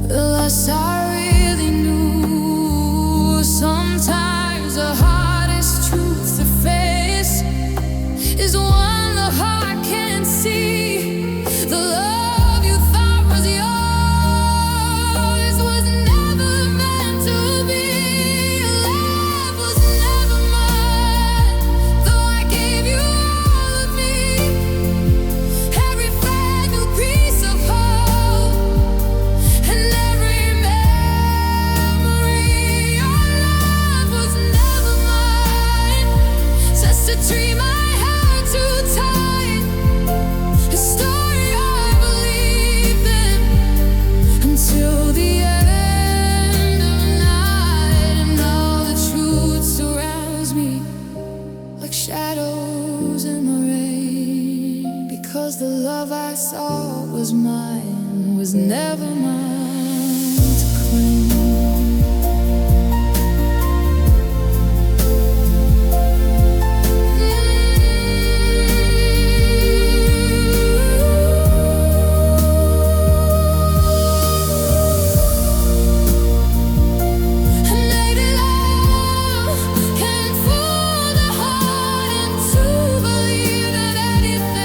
Speaker 1: the less I really knew. Sometimes the hardest truth to face is one the heart can't see. The love you thought was yours was never meant to be. Your love was never mine, though I gave you all of me, every fragile piece of hope and every memory. Your love was never mine, just a dream I held too tight, a story I believed in until the end of the night. And now the truth surrounds me like shadows in the rain, because the love I thought was mine was never mine to claim. Naked love can fool the heart into believing anything,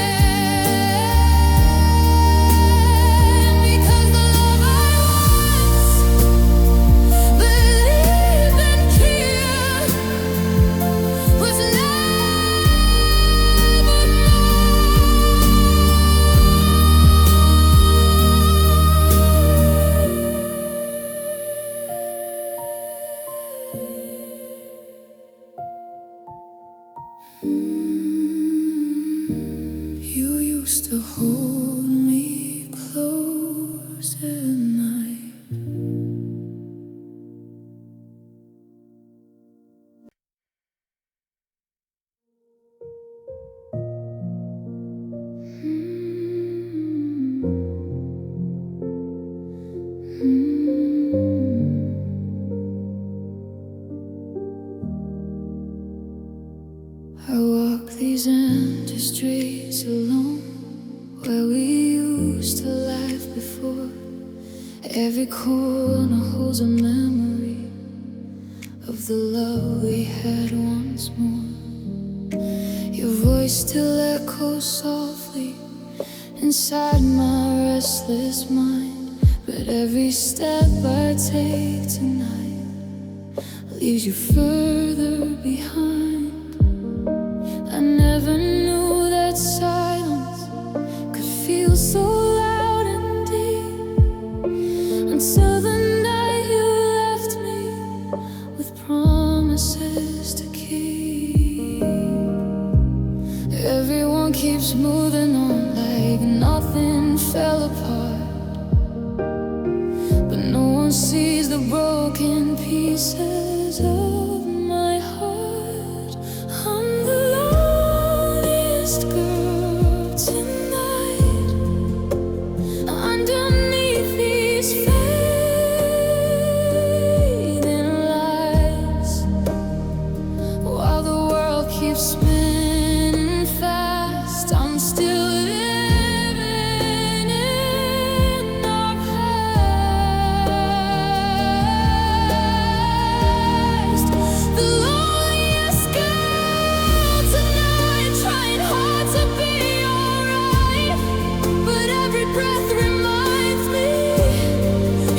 Speaker 1: because the love I once believed in here was never You used to hold me close at night. I walk these empty streets alone, where we used to laugh before. Every corner holds a memory of the love we had once more. Your voice still echoes softly inside my restless mind, but every step I take tonight leaves you further behind. world keeps moving on like nothing fell apart, but no one sees the broken pieces of my heart. I'm the loneliest girl tonight, underneath these fading lights, while the world keeps spinning fast. I'm still living in our past. The loneliest girl tonight, trying hard to be alright, but every breath reminds me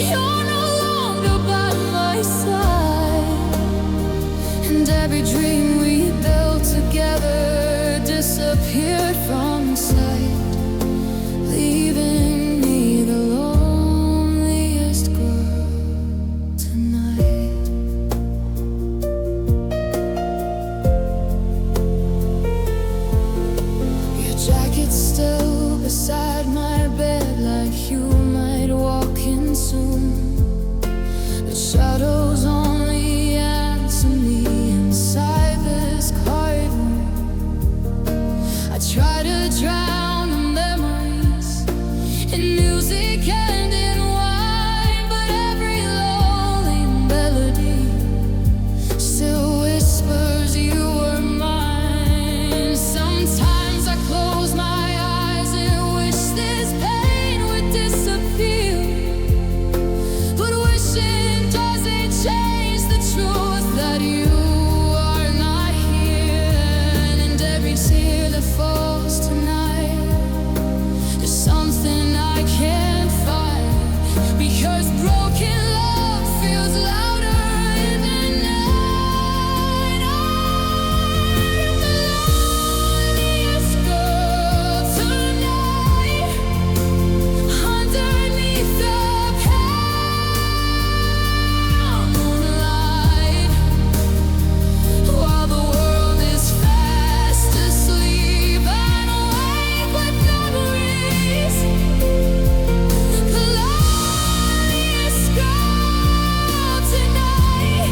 Speaker 1: you're no longer by my side, and every dream we built together disappeared from sight, leaving me the loneliest girl tonight. Your jacket's still beside my bed, like you might walk in soon. The shadows only answer me inside this quiet room. I try to drown the memories in music and in wine, but every lonely melody still whispers you were mine. Sometimes I close my eyes and wish this pain would disappear, but wishing doesn't change the truth that you are not here. And every tear that falls tonight is something I can't find, because broken love feels louder in the night. I'm the loneliest girl tonight, underneath the pale moonlight, while the world is fast asleep and awake with memories. The loneliest girl tonight,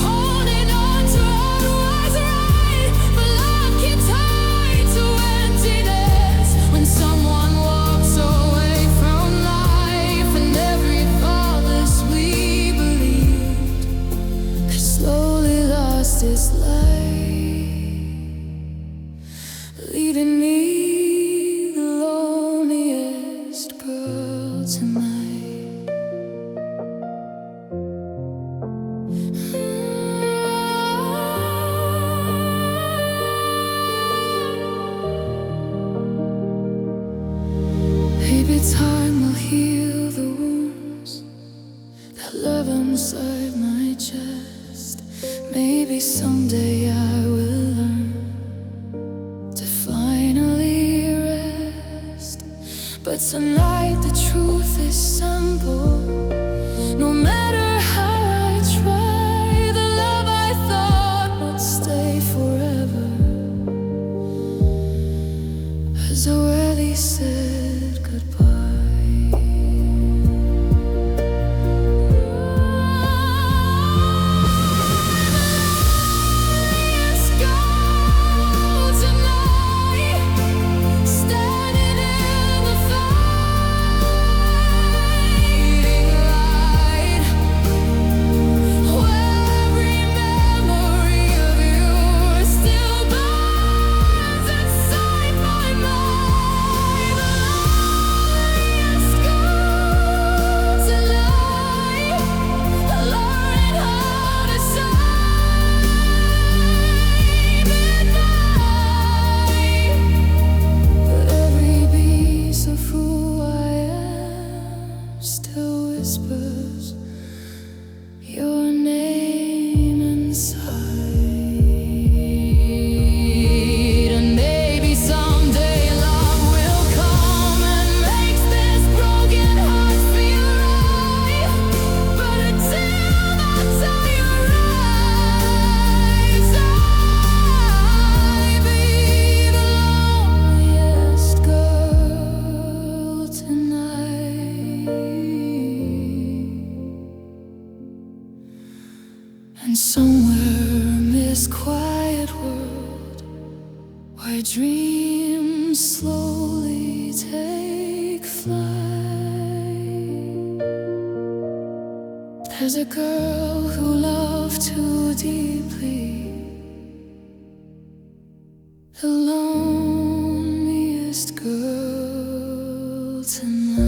Speaker 1: holding on to what was right, but love can tie to emptiness when someone walks away from life, and every thoughtless we believed has slowly lost its light, leaving me the loneliest girl tonight. Maybe time will heal the wounds that live inside my chest. Maybe someday I will learn to finally rest. But tonight the truth is simple. No matter how I try, the love I thought would stay forever has already said goodbye. Loneliest girl tonight, standing in the fading light. quiet world where dreams slowly take flight. There's a girl who loved too deeply, the loneliest girl tonight.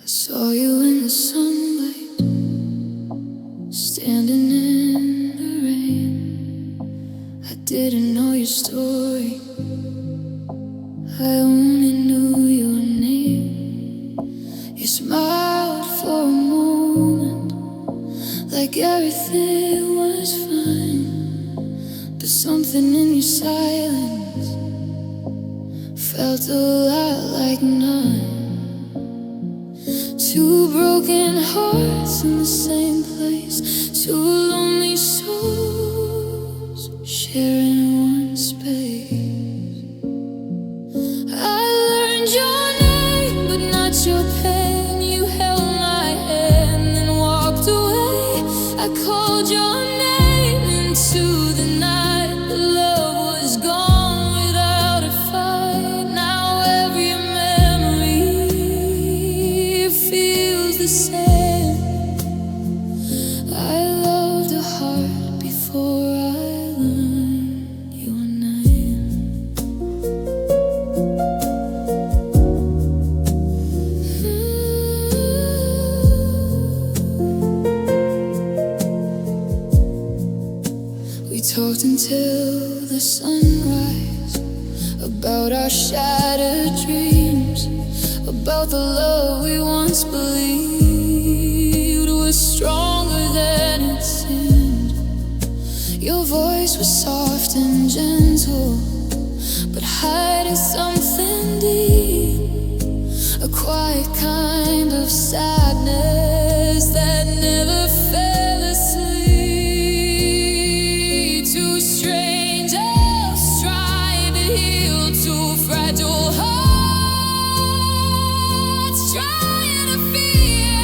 Speaker 1: I saw you in the sunlight, standing in the rain. I didn't know your story, I only knew your name. You smiled for a moment, like everything was fine. But something in your silence felt a lot like none. Two broken hearts in the same place, two lonely souls sharing one space. I learned your name, but not your pain. You held my hand and walked away. I called your name into the night, but love was gone without a fight. Now every memory feels the same. I loved a heart before I learned your name. We talked until the sunrise, about our shattered dreams, about the love we once believed was stronger than it seemed. Your voice was soft and gentle, but hiding something deep, a quiet kind of sadness that never fell asleep. Two strangers trying to heal two fragile hearts, trying to feel.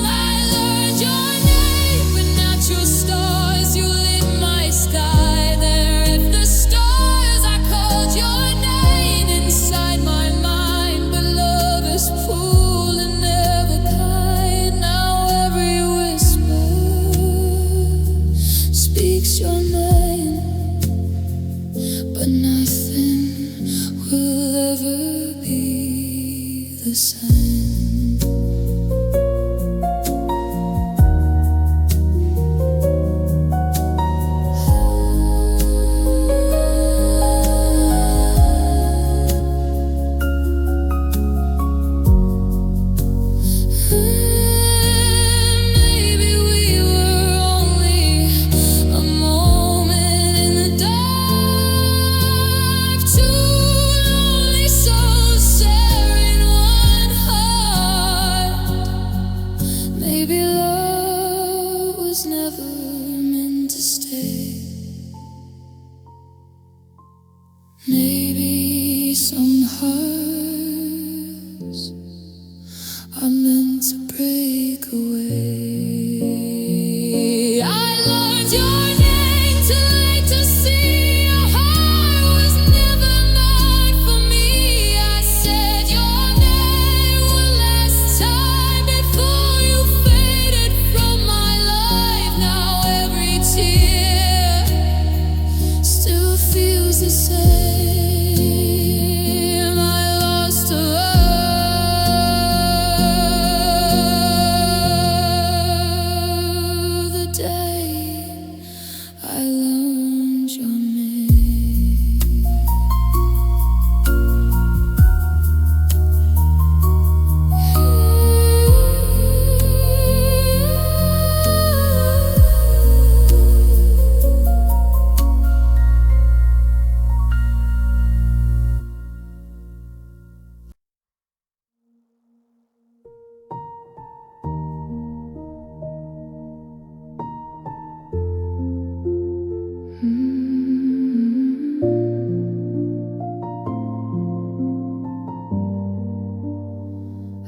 Speaker 1: I learned your name, but not your stars. You lit my sky there at the stars. I called your name inside my mind, but love is cruel and never kind. Now every whisper speaks your name, but nothing will ever be the same. Maybe we were only a moment in the dark, two lonely souls sharing one heart.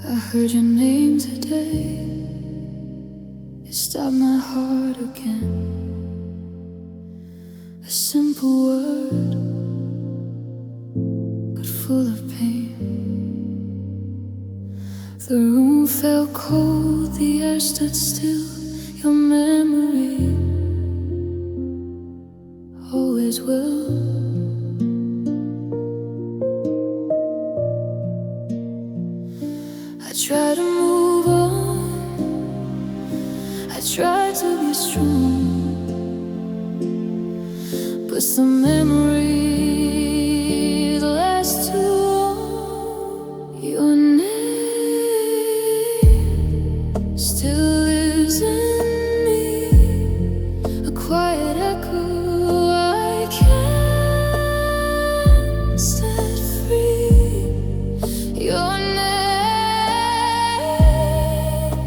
Speaker 1: I heard your name today. It stopped my heart again. A simple word, but full of pain. The room felt cold, the air stood still. Your memory always will. I try to move on, I try to be strong, but some memories last too long. Your name still lives in me, a quiet echo I can't set free. Your name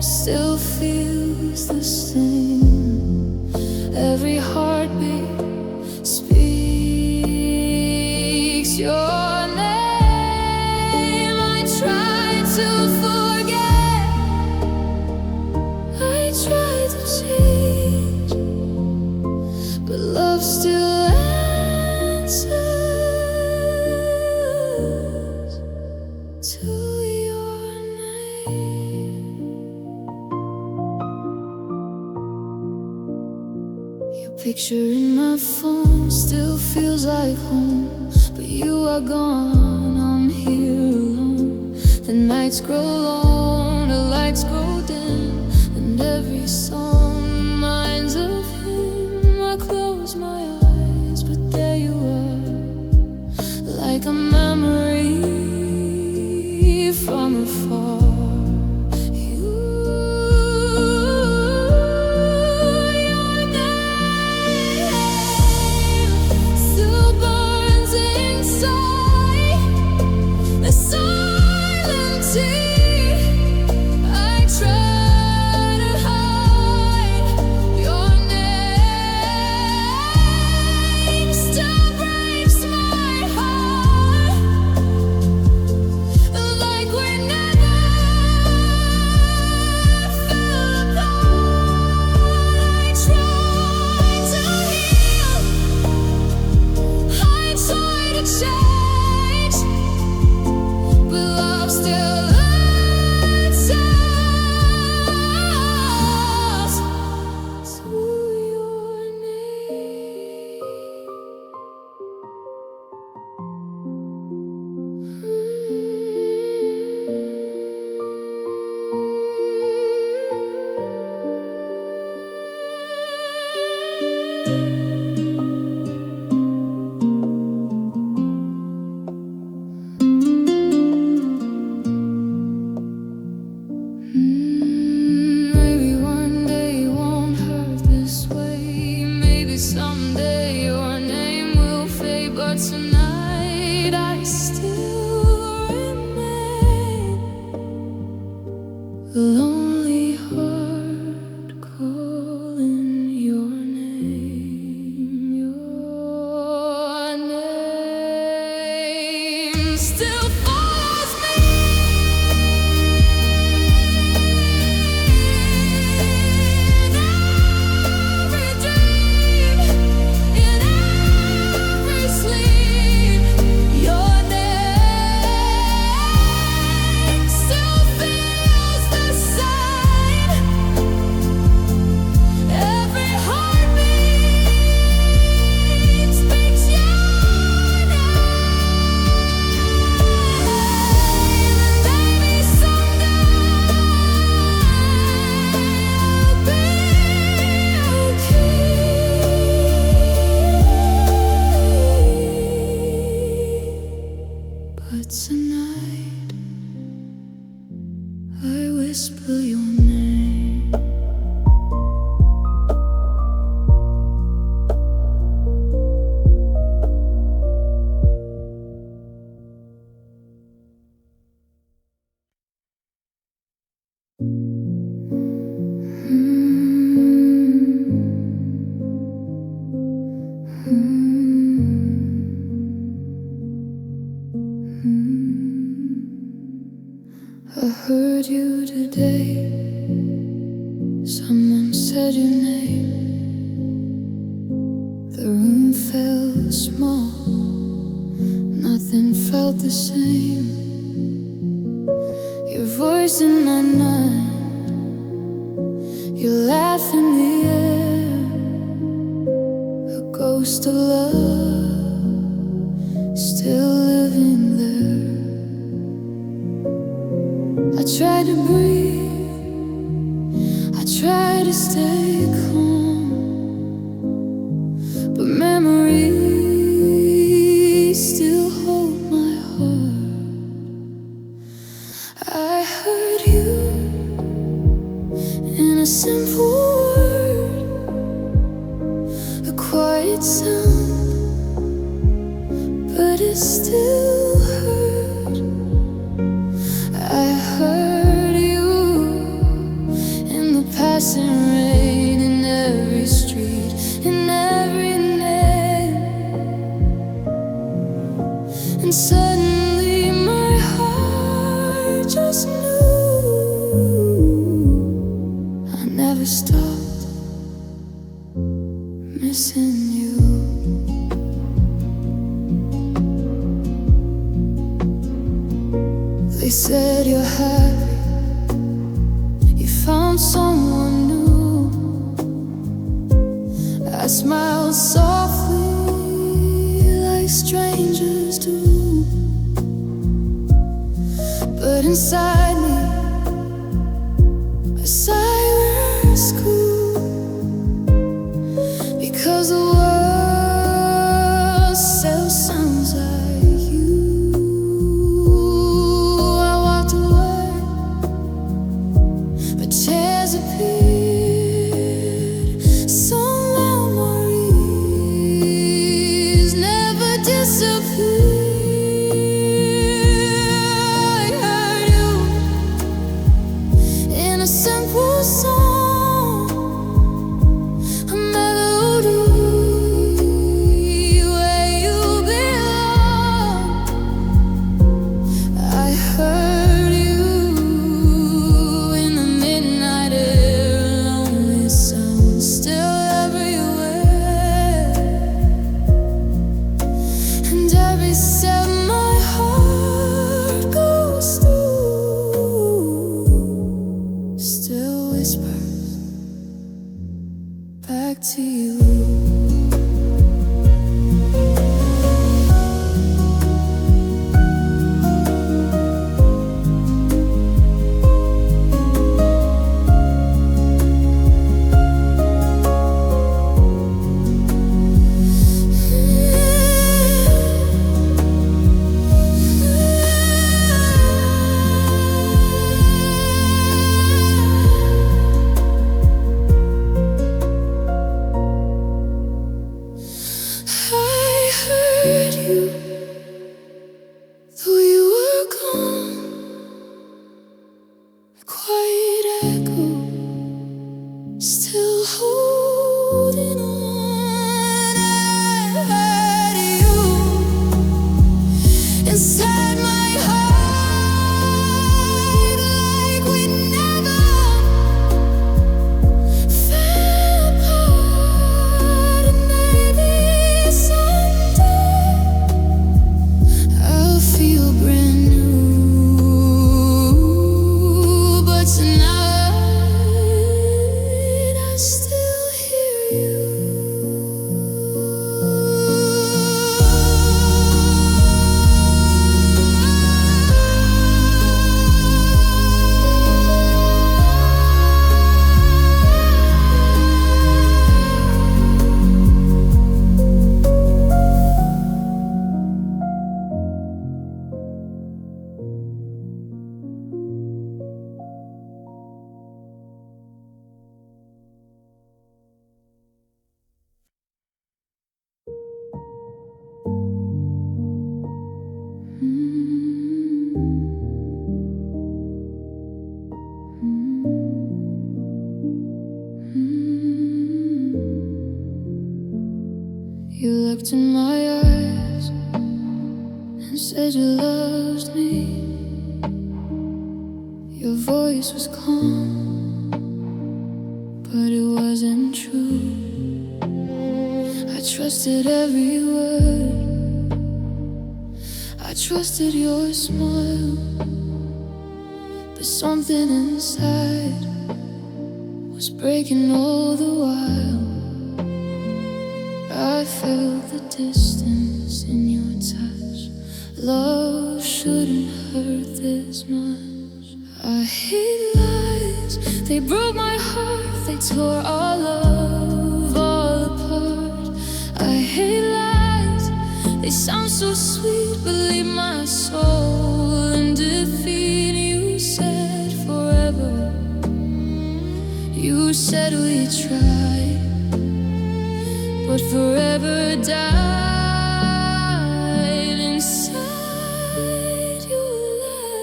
Speaker 1: still feels the same. Every heartbeat speaks your name. I try to forget, I try to change, but love still answers to your name. Your picture in my phone still feels like home, but you are gone, I'm here alone. The nights grow long, the lights grow dim, and every song reminds of him. I close my eyes, but there you are, like a memory from afar. Your name still burns inside the silent tea. I try to hide. Your name still breaks my heart, like we never fell apart. I try to heal, I try to change, but love still answers to your name. Maybe one day it won't hurt this way. Maybe someday your name will fade, but tonight I still remain. A lonely heart calling your name. Your name still follows me. Every dream, in every sleep, your name still feels the same. Every heartbeat speaks your name. Maybe someday I'll be okay. But tonight I whisper your name. I heard you today. Someone said your name. The room felt small. Nothing felt the same. Your voice in my mind. Your laugh in the air. A ghost of love still living there. I tried to breathe, I tried to stay calm, but memories still hold my heart. I heard you in a simple word, a quiet sound, but it still hurt. I heard you in the passing rain, in every street, in every name. And suddenly my heart just knew I never stopped missing you. They said you're happy, you found someone new. I smiled softly like strangers do, but inside me a silence grew, because the world still sounds like you. Tears appeared, some memories never disappear. I heard you in a simple song, a melody where you belong. I heard you in the midnight air, lonely sound still everywhere. And every step my heart goes through still whispers back to you. Though you were gone, a quiet echo still holding on. I heard you inside my heart, like we never fell apart. And maybe someday I'll feel brand new, but tonight I still hear you. You looked in my eyes and said you loved me. Your voice was calm, but it wasn't true. I trusted every word, I trusted your smile, but something inside was breaking all the while. I felt the distance in your touch. Love shouldn't hurt this much. I hate lies, they broke my heart, they tore our love all apart. I hate lies, they sound so sweet, but leave my soul in defeat. You said forever, you said we tried, but forever died inside your lies.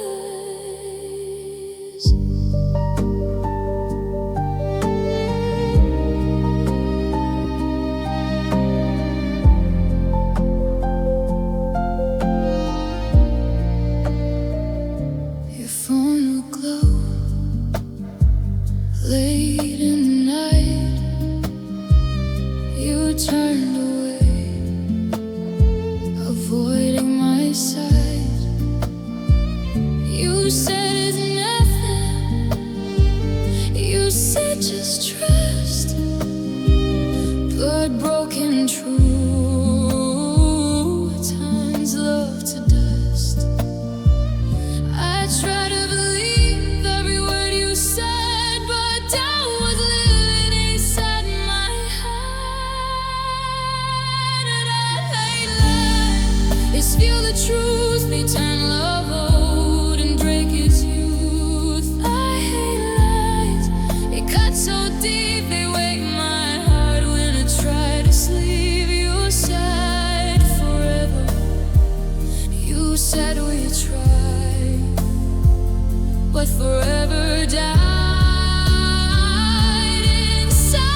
Speaker 1: Your phone will glow late in the night. You turned away, avoiding my sight. You said it's nothing, you said just trust, blood broken true, turns love to dust. I try to believe every word you said, but doubt was living inside my head. And I hate lies, it's feel the truth, they turn love old and break its youth. I hate lies, it cuts so deep, they wake my heart when I try to sleep. You said forever, you said we tried, but forever died inside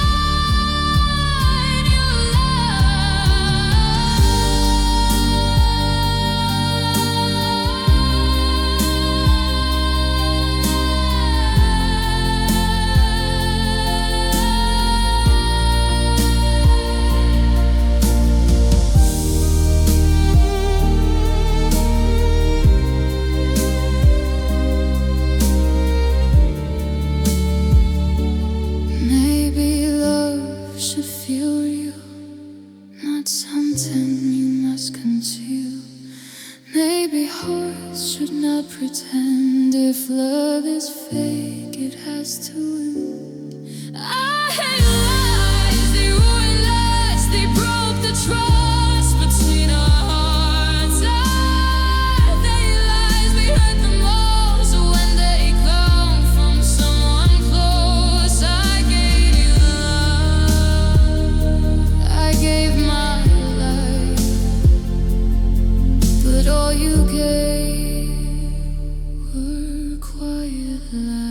Speaker 1: your Maybe love should feel real, not something you must conceal. Maybe hearts should not pretend. If love is fake, it has to end. I hate lies, they ruin lies, they broke the trust between our hearts. I hate lies, we hurt the most when they come from someone close. I gave you love, I gave my life, but all you gave were quiet lies.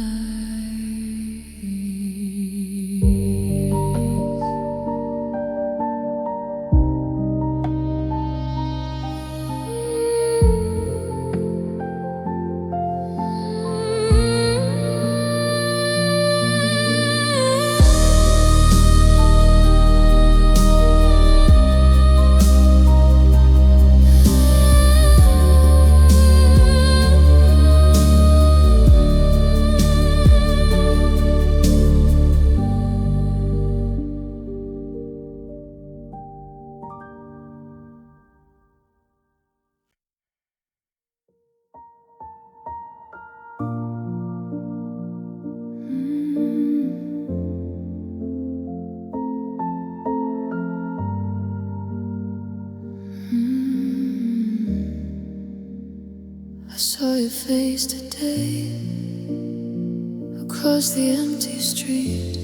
Speaker 1: I saw your face today across the empty street.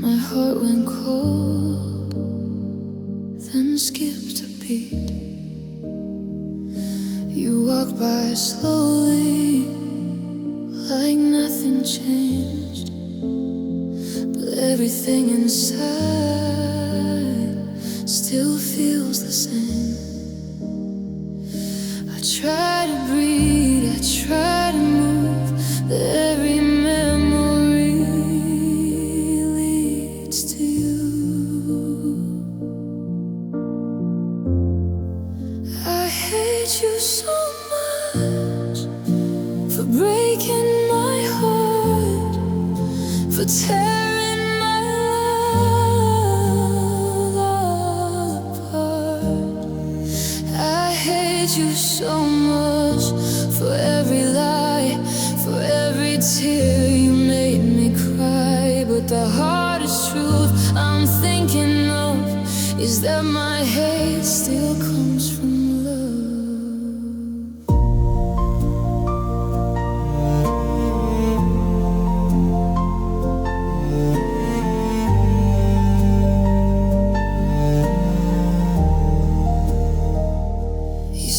Speaker 1: My heart went cold, then skipped a beat. You walked by slowly, like nothing changed, but everything inside still feels the same. I try to breathe, I try to move, breaking my heart, for tearing my love apart. I hate you so much, for every lie, for every tear you made me cry. But the hardest truth I'm thinking of is that my hate still comes from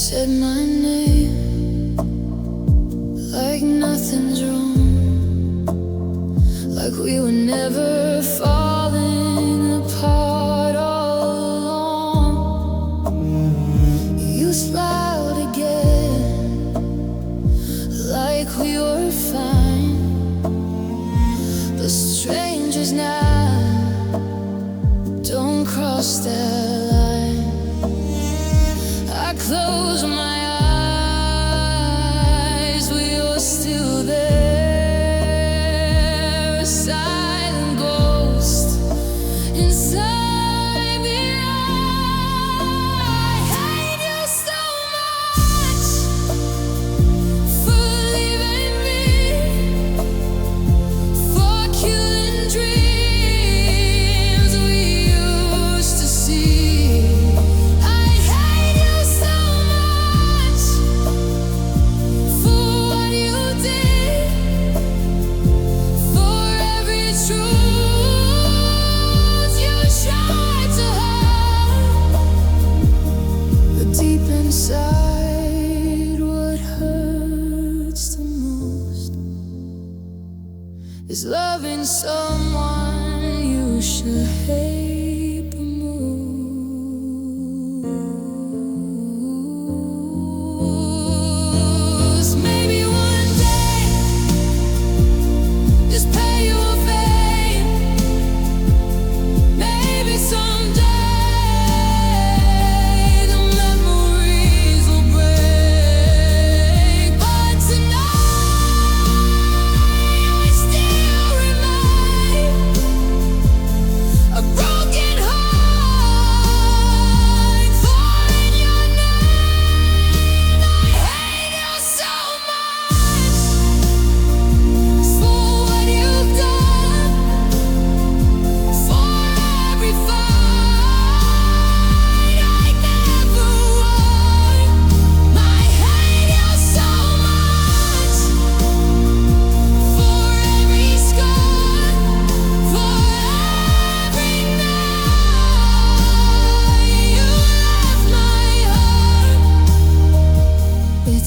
Speaker 1: said my name like nothing's wrong, like we were never falling apart all along. You smiled again, like we were fine, but strangers now don't cross that line. I close my eyes, but you're still there, a silent ghost inside me. I hate you so much for leaving me, for killing dreams we used to see. Inside, what hurts the most is loving someone you should hate the most. Maybe one day, just pay your fame. Maybe someday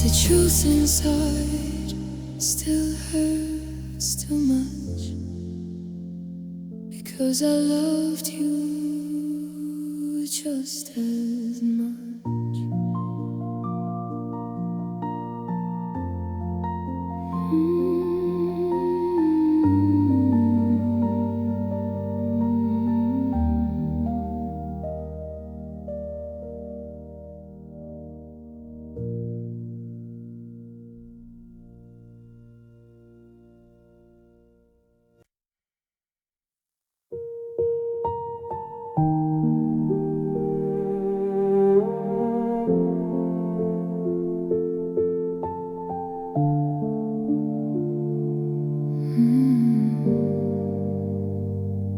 Speaker 1: the truth inside still hurts too much, because I loved you just as much.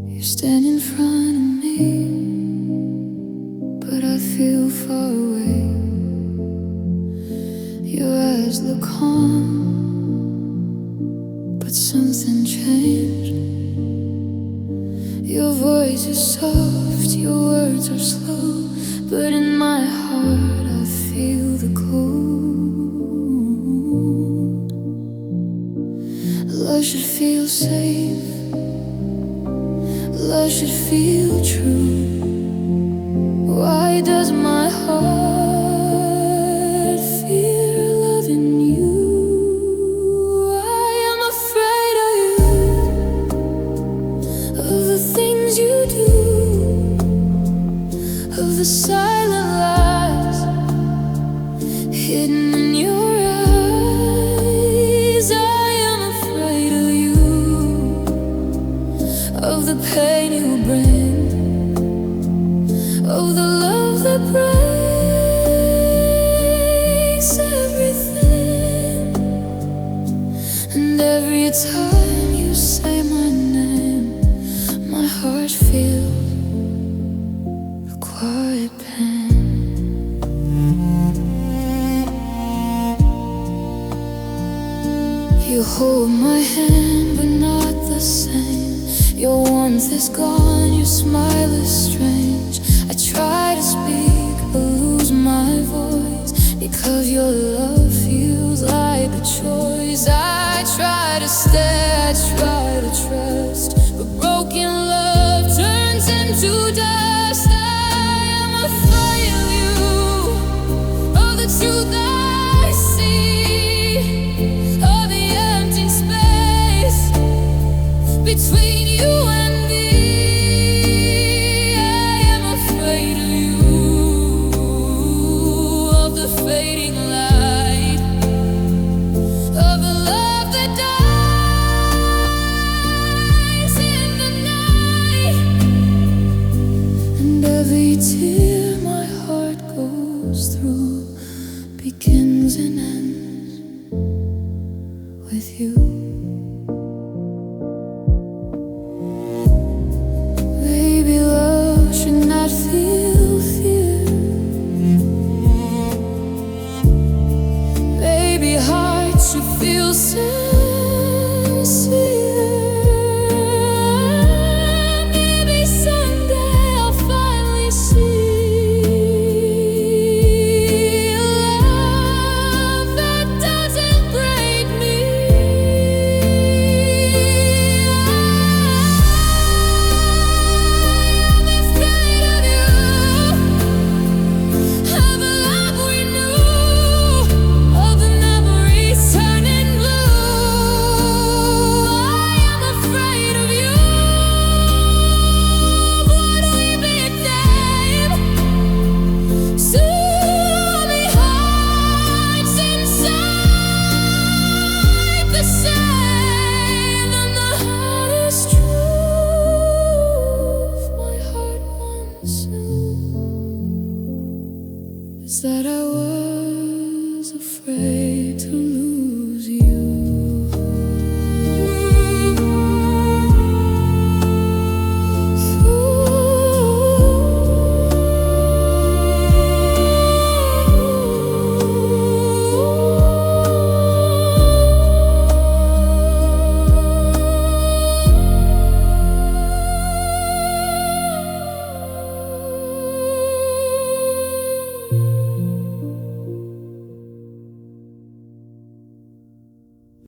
Speaker 1: You stand in front of me, but I feel far away. Your eyes look calm, but something changed. Your voice is soft, your words are slow, but in my heart I feel the cold. Love should feel safe, love should feel true. Why does my heart fear loving you? I am afraid of you, of the things you do, of the silent lies hidden in your eyes. the pain you bring, oh, the love that breaks everything. And every time you say my name, my heart feels a quiet pain. You hold my hand, but not the same. Your warmth is gone, your smile is strange. I try to speak, but lose my voice, because your love feels like a choice. I try to stay, I try to trust, but broken love turns into dust. I am afraid of you, of the truth I see, of the empty space between you and me. I am afraid of you, of the fading light, of the love that dies in the night. And every tear my heart goes through begins and ends with you. Baby, love should not feel fear. Baby, heart should feel sad.